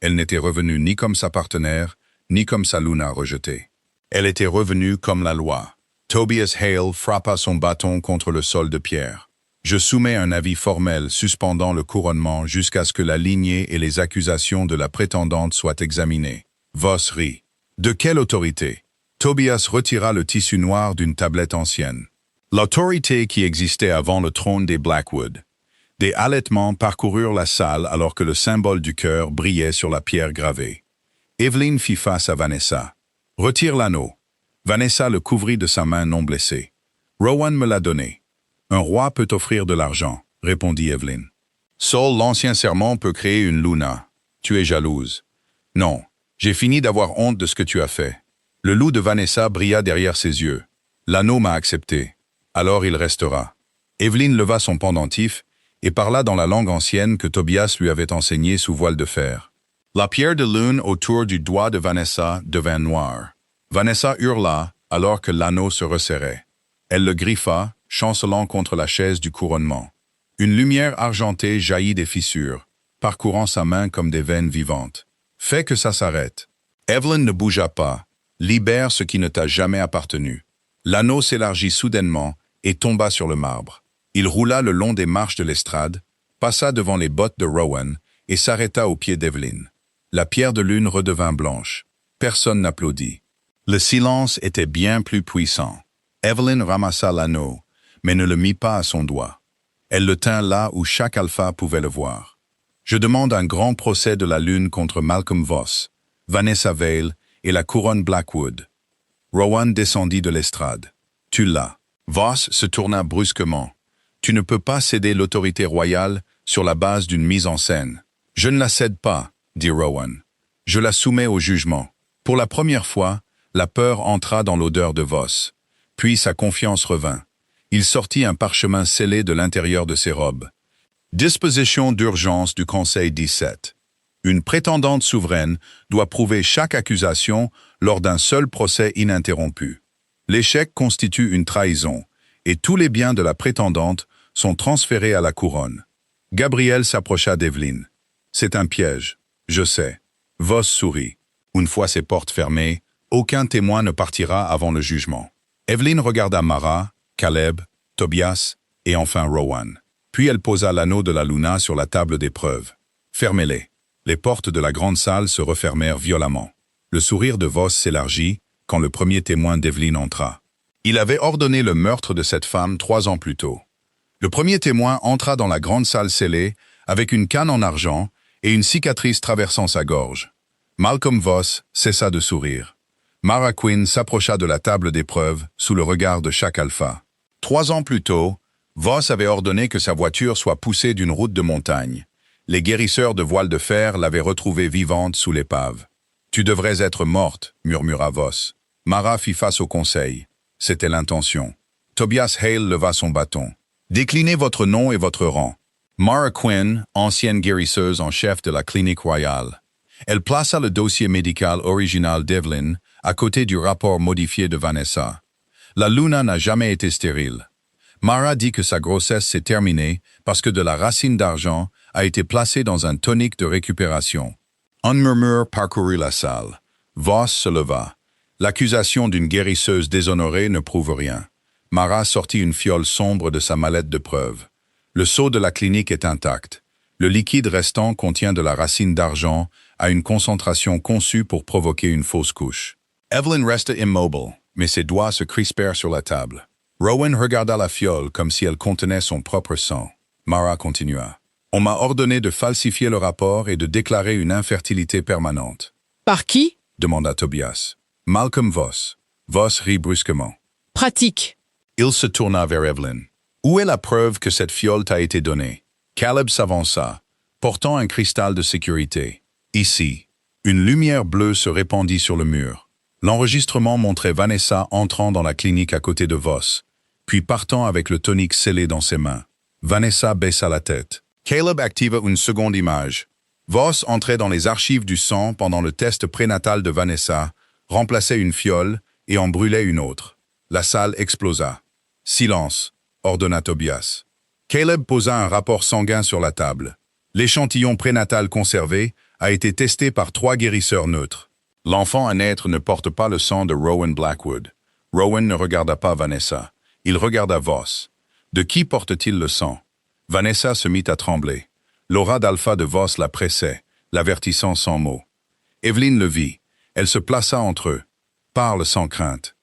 Speaker 1: Elle n'était revenue ni comme sa partenaire, ni comme sa Luna rejetée. Elle était revenue comme la loi. Tobias Hale frappa son bâton contre le sol de pierre. Je soumets un avis formel suspendant le couronnement jusqu'à ce que la lignée et les accusations de la prétendante soient examinées. Voss rit. De quelle autorité? Tobias retira le tissu noir d'une tablette ancienne. L'autorité qui existait avant le trône des Blackwood. Des halètements parcoururent la salle alors que le symbole du cœur brillait sur la pierre gravée. Evelyn fit face à Vanessa. « Retire l'anneau. » Vanessa le couvrit de sa main non blessée. « Rowan me l'a donné. »« Un roi peut offrir de l'argent, » répondit Evelyn. « Seul l'ancien serment peut créer une Luna. Tu es jalouse. »« Non, j'ai fini d'avoir honte de ce que tu as fait. » Le loup de Vanessa brilla derrière ses yeux. « L'anneau m'a accepté. Alors il restera. » Evelyn leva son pendentif et parla dans la langue ancienne que Tobias lui avait enseignée sous voile de fer. La pierre de lune autour du doigt de Vanessa devint noire. Vanessa hurla alors que l'anneau se resserrait. Elle le griffa, chancelant contre la chaise du couronnement. Une lumière argentée jaillit des fissures, parcourant sa main comme des veines vivantes. « Fais que ça s'arrête. » Evelyn ne bougea pas. « Libère ce qui ne t'a jamais appartenu. » L'anneau s'élargit soudainement et tomba sur le marbre. Il roula le long des marches de l'estrade, passa devant les bottes de Rowan et s'arrêta au pied d'Evelyn. La pierre de lune redevint blanche. Personne n'applaudit. Le silence était bien plus puissant. Evelyn ramassa l'anneau, mais ne le mit pas à son doigt. Elle le tint là où chaque alpha pouvait le voir. Je demande un grand procès de la lune contre Malcolm Voss, Vanessa Vale et la couronne Blackwood. Rowan descendit de l'estrade. Tu l'as. Voss se tourna brusquement. Tu ne peux pas céder l'autorité royale sur la base d'une mise en scène. Je ne la cède pas, dit Rowan. Je la soumets au jugement. Pour la première fois, la peur entra dans l'odeur de Voss. Puis sa confiance revint. Il sortit un parchemin scellé de l'intérieur de ses robes. Disposition d'urgence du Conseil 17. Une prétendante souveraine doit prouver chaque accusation lors d'un seul procès ininterrompu. L'échec constitue une trahison, et tous les biens de la prétendante sont transférés à la couronne. Gabriel s'approcha d'Evelyn. « C'est un piège, je sais. » Voss sourit. Une fois ses portes fermées, aucun témoin ne partira avant le jugement. Evelyn regarda Mara, Caleb, Tobias et enfin Rowan. Puis elle posa l'anneau de la Luna sur la table d'épreuve. « Fermez-les. » Les portes de la grande salle se refermèrent violemment. Le sourire de Voss s'élargit quand le premier témoin d'Evelyn entra. Il avait ordonné le meurtre de cette femme 3 ans plus tôt. Le premier témoin entra dans la grande salle scellée avec une canne en argent et une cicatrice traversant sa gorge. Malcolm Voss cessa de sourire. Mara Quinn s'approcha de la table d'épreuve sous le regard de chaque alpha. 3 ans plus tôt, Voss avait ordonné que sa voiture soit poussée d'une route de montagne. Les guérisseurs de voile de fer l'avaient retrouvée vivante sous l'épave. « Tu devrais être morte », murmura Voss. Mara fit face au conseil. C'était l'intention. Tobias Hale leva son bâton. « Déclinez votre nom et votre rang. » Mara Quinn, ancienne guérisseuse en chef de la clinique royale. Elle plaça le dossier médical original d'Evelyn à côté du rapport modifié de Vanessa. La Luna n'a jamais été stérile. Mara dit que sa grossesse s'est terminée parce que de la racine d'argent a été placée dans un tonique de récupération. Un murmure parcourut la salle. Voss se leva. L'accusation d'une guérisseuse déshonorée ne prouve rien. Mara sortit une fiole sombre de sa mallette de preuve. Le seau de la clinique est intact. Le liquide restant contient de la racine d'argent à une concentration conçue pour provoquer une fausse couche. Evelyn resta immobile, mais ses doigts se crispèrent sur la table. Rowan regarda la fiole comme si elle contenait son propre sang. Mara continua. « On m'a ordonné de falsifier le rapport et de déclarer une infertilité permanente. »«
Speaker 2: Par qui ?»
Speaker 1: demanda Tobias. « Malcolm Voss. » Voss rit brusquement.
Speaker 2: « Pratique. »
Speaker 1: Il se tourna vers Evelyn. « Où est la preuve que cette fiole t'a été donnée ?» Caleb s'avança, portant un cristal de sécurité. « Ici. » Une lumière bleue se répandit sur le mur. L'enregistrement montrait Vanessa entrant dans la clinique à côté de Voss, puis partant avec le tonique scellé dans ses mains. Vanessa baissa la tête. Caleb activa une seconde image. Voss entrait dans les archives du sang pendant le test prénatal de Vanessa, remplaçait une fiole et en brûlait une autre. La salle explosa. « Silence », ordonna Tobias. Caleb posa un rapport sanguin sur la table. L'échantillon prénatal conservé a été testé par 3 guérisseurs neutres. L'enfant à naître ne porte pas le sang de Rowan Blackwood. Rowan ne regarda pas Vanessa. Il regarda Voss. De qui porte-t-il le sang? Vanessa se mit à trembler. L'aura d'alpha de Voss la pressait, l'avertissant sans mots. Evelyn le vit. Elle se plaça entre eux. « Parle sans crainte. »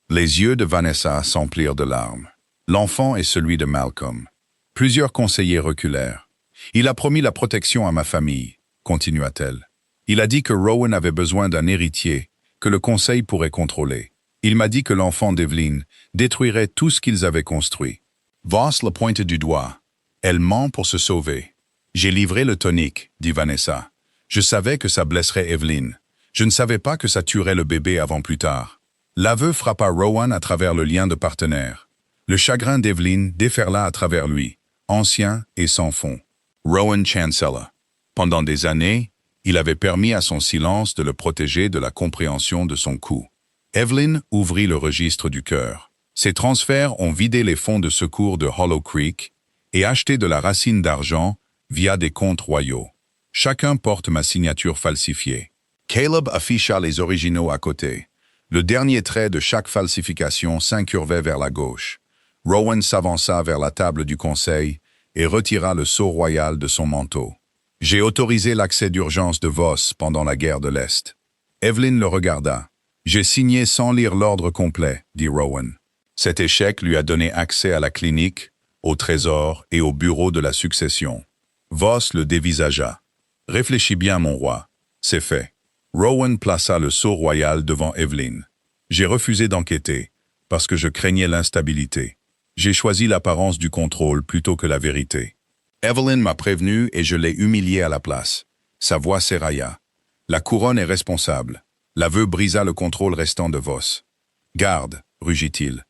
Speaker 1: Les yeux de Vanessa s'emplirent de larmes. L'enfant est celui de Malcolm. Plusieurs conseillers reculèrent. « Il a promis la protection à ma famille, » continua-t-elle. « Il a dit que Rowan avait besoin d'un héritier, que le conseil pourrait contrôler. Il m'a dit que l'enfant d'Evelyn détruirait tout ce qu'ils avaient construit. » Voss le pointait du doigt. « Elle ment pour se sauver. »« J'ai livré le tonique, » dit Vanessa. « Je savais que ça blesserait Evelyn. Je ne savais pas que ça tuerait le bébé avant plus tard. » L'aveu frappa Rowan à travers le lien de partenaire. Le chagrin d'Evelyn déferla à travers lui, ancien et sans fond. Rowan chancella. Pendant des années, il avait permis à son silence de le protéger de la compréhension de son coup. Evelyn ouvrit le registre du cœur. Ces transferts ont vidé les fonds de secours de Hollow Creek et acheté de la racine d'argent via des comptes royaux. Chacun porte ma signature falsifiée. Caleb afficha les originaux à côté. Le dernier trait de chaque falsification s'incurvait vers la gauche. Rowan s'avança vers la table du conseil et retira le sceau royal de son manteau. « J'ai autorisé l'accès d'urgence de Voss pendant la guerre de l'Est. » Evelyn le regarda. « J'ai signé sans lire l'ordre complet, » dit Rowan. Cet échec lui a donné accès à la clinique, au trésor et au bureau de la succession. Voss le dévisagea. « Réfléchis bien, mon roi. C'est fait. » Rowan plaça le sceau royal devant Evelyn. « J'ai refusé d'enquêter, parce que je craignais l'instabilité. J'ai choisi l'apparence du contrôle plutôt que la vérité. Evelyn m'a prévenu et je l'ai humilié à la place. » Sa voix s'érailla. « La couronne est responsable. » L'aveu brisa le contrôle restant de Voss. « Garde, rugit-il.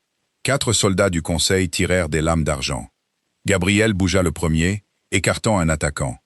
Speaker 1: 4 soldats du conseil tirèrent des lames d'argent. Gabriel bougea le premier, écartant un attaquant.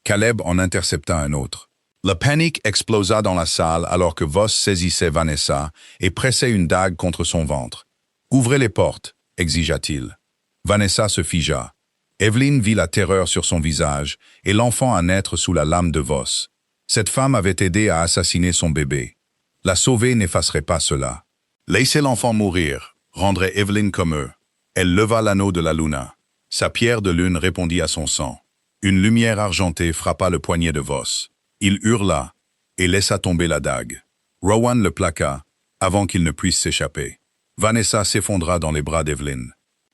Speaker 1: Caleb en intercepta un autre. La panique explosa dans la salle alors que Voss saisissait Vanessa et pressait une dague contre son ventre. « Ouvrez les portes », exigea-t-il. Vanessa se figea. Evelyn vit la terreur sur son visage et l'enfant à naître sous la lame de Voss. Cette femme avait aidé à assassiner son bébé. La sauver n'effacerait pas cela. Laisser l'enfant mourir rendrait Evelyn comme eux. Elle leva l'anneau de la Luna. Sa pierre de lune répondit à son sang. Une lumière argentée frappa le poignet de Voss. Il hurla et laissa tomber la dague. Rowan le plaqua avant qu'il ne puisse s'échapper. Vanessa s'effondra dans les bras d'Evelyn.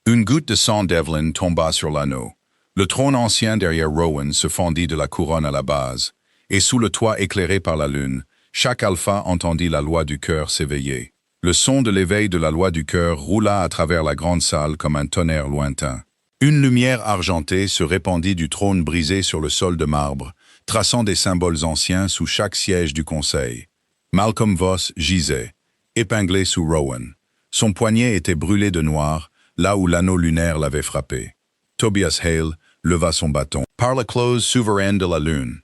Speaker 1: Une goutte de sang d'Evelyn tomba sur l'anneau. Le trône ancien derrière Rowan se fendit de la couronne à la base, et sous le toit éclairé par la lune, chaque alpha entendit la loi du cœur s'éveiller. Le son de l'éveil de la loi du cœur roula à travers la grande salle comme un tonnerre lointain. Une lumière argentée se répandit du trône brisé sur le sol de marbre, traçant des symboles anciens sous chaque siège du conseil. Malcolm Voss gisait, épinglé sous Rowan. Son poignet était brûlé de noir, là où l'anneau lunaire l'avait frappé. Tobias Hale leva son bâton. Par la clause souveraine de la lune,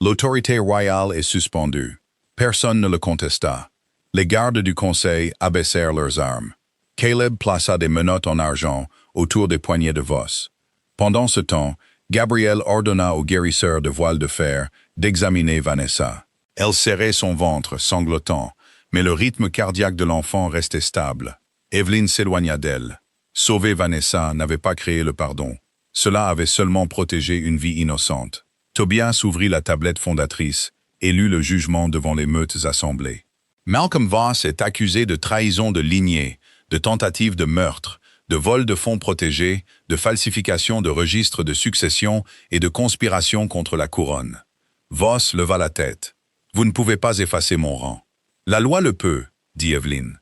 Speaker 1: l'autorité royale est suspendue. Personne ne le contesta. Les gardes du conseil abaissèrent leurs armes. Caleb plaça des menottes en argent autour des poignets de Voss. Pendant ce temps, Gabriel ordonna au guérisseur de voile de fer d'examiner Vanessa. Elle serrait son ventre, sanglotant, mais le rythme cardiaque de l'enfant restait stable. Evelyn s'éloigna d'elle. Sauver Vanessa n'avait pas créé le pardon. Cela avait seulement protégé une vie innocente. Tobias ouvrit la tablette fondatrice et lut le jugement devant les meutes assemblées. Malcolm Voss est accusé de trahison de lignée, de tentative de meurtre, de vol de fonds protégés, de falsification de registres de succession et de conspiration contre la couronne. Voss leva la tête. « Vous ne pouvez pas effacer mon rang. »« La loi le peut, » dit Evelyn.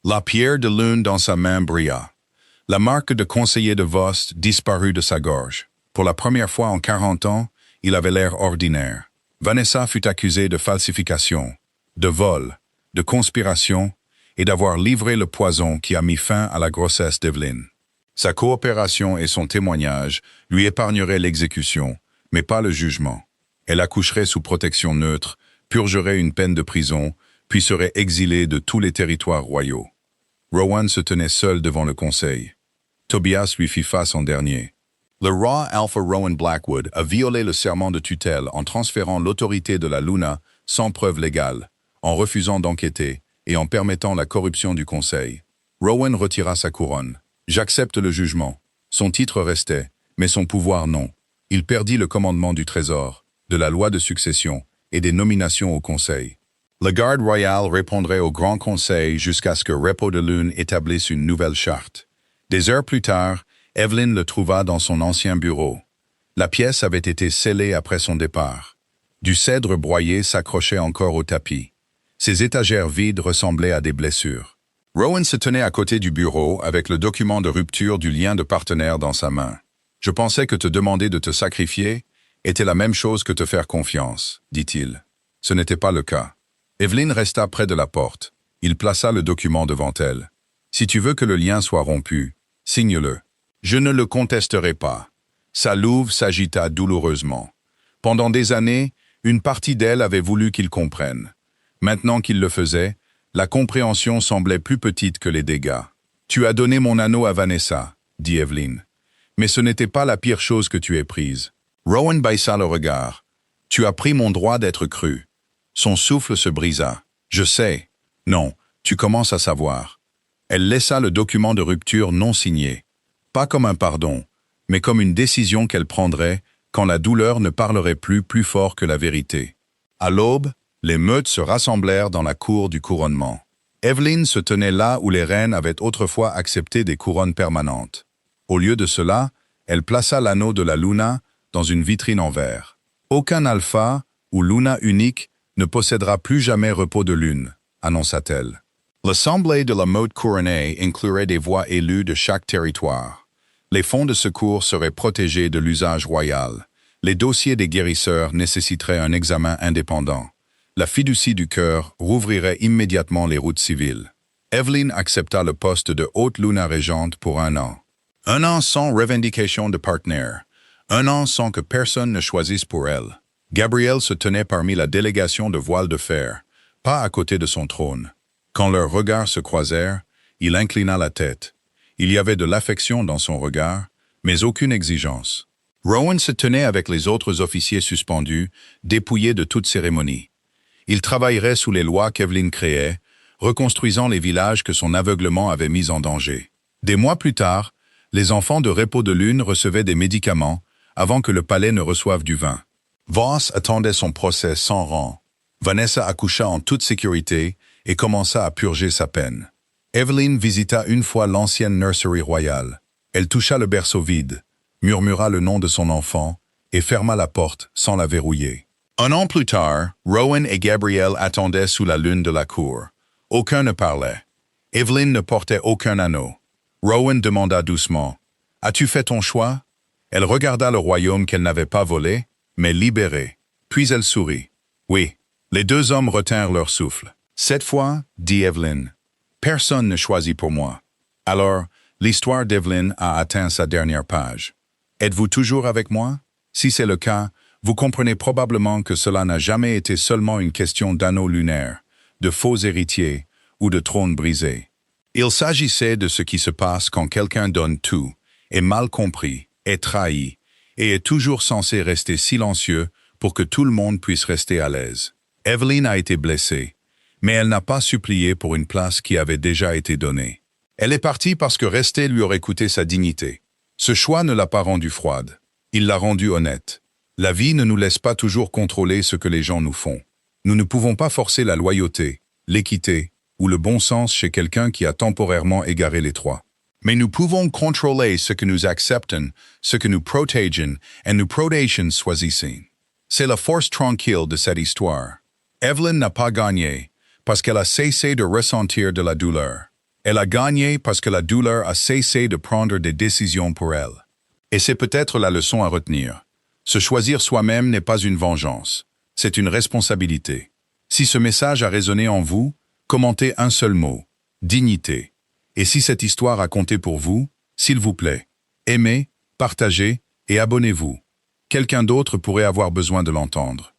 Speaker 1: La pierre de lune dans sa main brilla. La marque de conseiller de Voss disparut de sa gorge. Pour la première fois en 40 ans, il avait l'air ordinaire. Vanessa fut accusée de falsification, de vol, de conspiration et d'avoir livré le poison qui a mis fin à la grossesse d'Evelyn. Sa coopération et son témoignage lui épargneraient l'exécution, mais pas le jugement. Elle accoucherait sous protection neutre, purgerait une peine de prison, puis serait exilée de tous les territoires royaux. Rowan se tenait seul devant le conseil. Tobias lui fit face en dernier. Le roi Alpha Rowan Blackwood a violé le serment de tutelle en transférant l'autorité de la Luna sans preuve légale, en refusant d'enquêter et en permettant la corruption du conseil. Rowan retira sa couronne. J'accepte le jugement. Son titre restait, mais son pouvoir non. Il perdit le commandement du trésor, de la loi de succession et des nominations au conseil. Le garde royal répondrait au grand conseil jusqu'à ce que Repo de Lune établisse une nouvelle charte. Des heures plus tard, Evelyn le trouva dans son ancien bureau. La pièce avait été scellée après son départ. Du cèdre broyé s'accrochait encore au tapis. Ses étagères vides ressemblaient à des blessures. Rowan se tenait à côté du bureau avec le document de rupture du lien de partenaire dans sa main. « Je pensais que te demander de te sacrifier était la même chose que te faire confiance, » dit-il. Ce n'était pas le cas. Evelyn resta près de la porte. Il plaça le document devant elle. « Si tu veux que le lien soit rompu, signe-le. » « Je ne le contesterai pas. » Sa louve s'agita douloureusement. Pendant des années, une partie d'elle avait voulu qu'il comprenne. Maintenant qu'il le faisait, la compréhension semblait plus petite que les dégâts. « Tu as donné mon anneau à Vanessa, » dit Evelyn. « Mais ce n'était pas la pire chose que tu aies prise. » Rowan baissa le regard. « Tu as pris mon droit d'être cru. » Son souffle se brisa. « Je sais. Non, tu commences à savoir. » Elle laissa le document de rupture non signé. Pas comme un pardon, mais comme une décision qu'elle prendrait quand la douleur ne parlerait plus fort que la vérité. À l'aube, les meutes se rassemblèrent dans la cour du couronnement. Evelyn se tenait là où les reines avaient autrefois accepté des couronnes permanentes. Au lieu de cela, elle plaça l'anneau de la Luna dans une vitrine en verre. Aucun alpha ou Luna unique ne possédera plus jamais repos de lune, annonça-t-elle. L'assemblée de la meute couronnée inclurait des voix élues de chaque territoire. Les fonds de secours seraient protégés de l'usage royal. Les dossiers des guérisseurs nécessiteraient un examen indépendant. La fiducie du cœur rouvrirait immédiatement les routes civiles. Evelyn accepta le poste de haute luna régente pour 1 an. 1 an sans revendication de partenaire. 1 an sans que personne ne choisisse pour elle. Gabriel se tenait parmi la délégation de voile de fer, pas à côté de son trône. Quand leurs regards se croisèrent, il inclina la tête. Il y avait de l'affection dans son regard, mais aucune exigence. Rowan se tenait avec les autres officiers suspendus, dépouillés de toute cérémonie. Il travaillerait sous les lois qu'Evelyn créait, reconstruisant les villages que son aveuglement avait mis en danger. Des mois plus tard, les enfants de Repos de Lune recevaient des médicaments avant que le palais ne reçoive du vin. Voss attendait son procès sans rang. Vanessa accoucha en toute sécurité et commença à purger sa peine. Evelyn visita une fois l'ancienne nursery royale. Elle toucha le berceau vide, murmura le nom de son enfant et ferma la porte sans la verrouiller. 1 an plus tard, Rowan et Gabriel attendaient sous la lune de la cour. Aucun ne parlait. Evelyn ne portait aucun anneau. Rowan demanda doucement, « As-tu fait ton choix ?» Elle regarda le royaume qu'elle n'avait pas volé, mais libéré. Puis elle sourit. « Oui. » Les 2 hommes retinrent leur souffle. « Cette fois, dit Evelyn, personne ne choisit pour moi. » Alors, l'histoire d'Evelyn a atteint sa dernière page. Êtes-vous toujours avec moi? Si c'est le cas, vous comprenez probablement que cela n'a jamais été seulement une question d'anneaux lunaires, de faux héritiers ou de trônes brisés. Il s'agissait de ce qui se passe quand quelqu'un donne tout, est mal compris, est trahi, et est toujours censé rester silencieux pour que tout le monde puisse rester à l'aise. Evelyn a été blessée, mais elle n'a pas supplié pour une place qui avait déjà été donnée. Elle est partie parce que rester lui aurait coûté sa dignité. Ce choix ne l'a pas rendue froide. Il l'a rendue honnête. La vie ne nous laisse pas toujours contrôler ce que les gens nous font. Nous ne pouvons pas forcer la loyauté, l'équité ou le bon sens chez quelqu'un qui a temporairement égaré les 3. Mais nous pouvons contrôler ce que nous acceptons, ce que nous protégeons et nous protégeons choisissons. C'est la force tranquille de cette histoire. Evelyn n'a pas gagné parce qu'elle a cessé de ressentir de la douleur. Elle a gagné parce que la douleur a cessé de prendre des décisions pour elle. Et c'est peut-être la leçon à retenir. Se choisir soi-même n'est pas une vengeance, c'est une responsabilité. Si ce message a résonné en vous, commentez un seul mot, dignité. Et si cette histoire a compté pour vous, s'il vous plaît, aimez, partagez et abonnez-vous. Quelqu'un d'autre pourrait avoir besoin de l'entendre.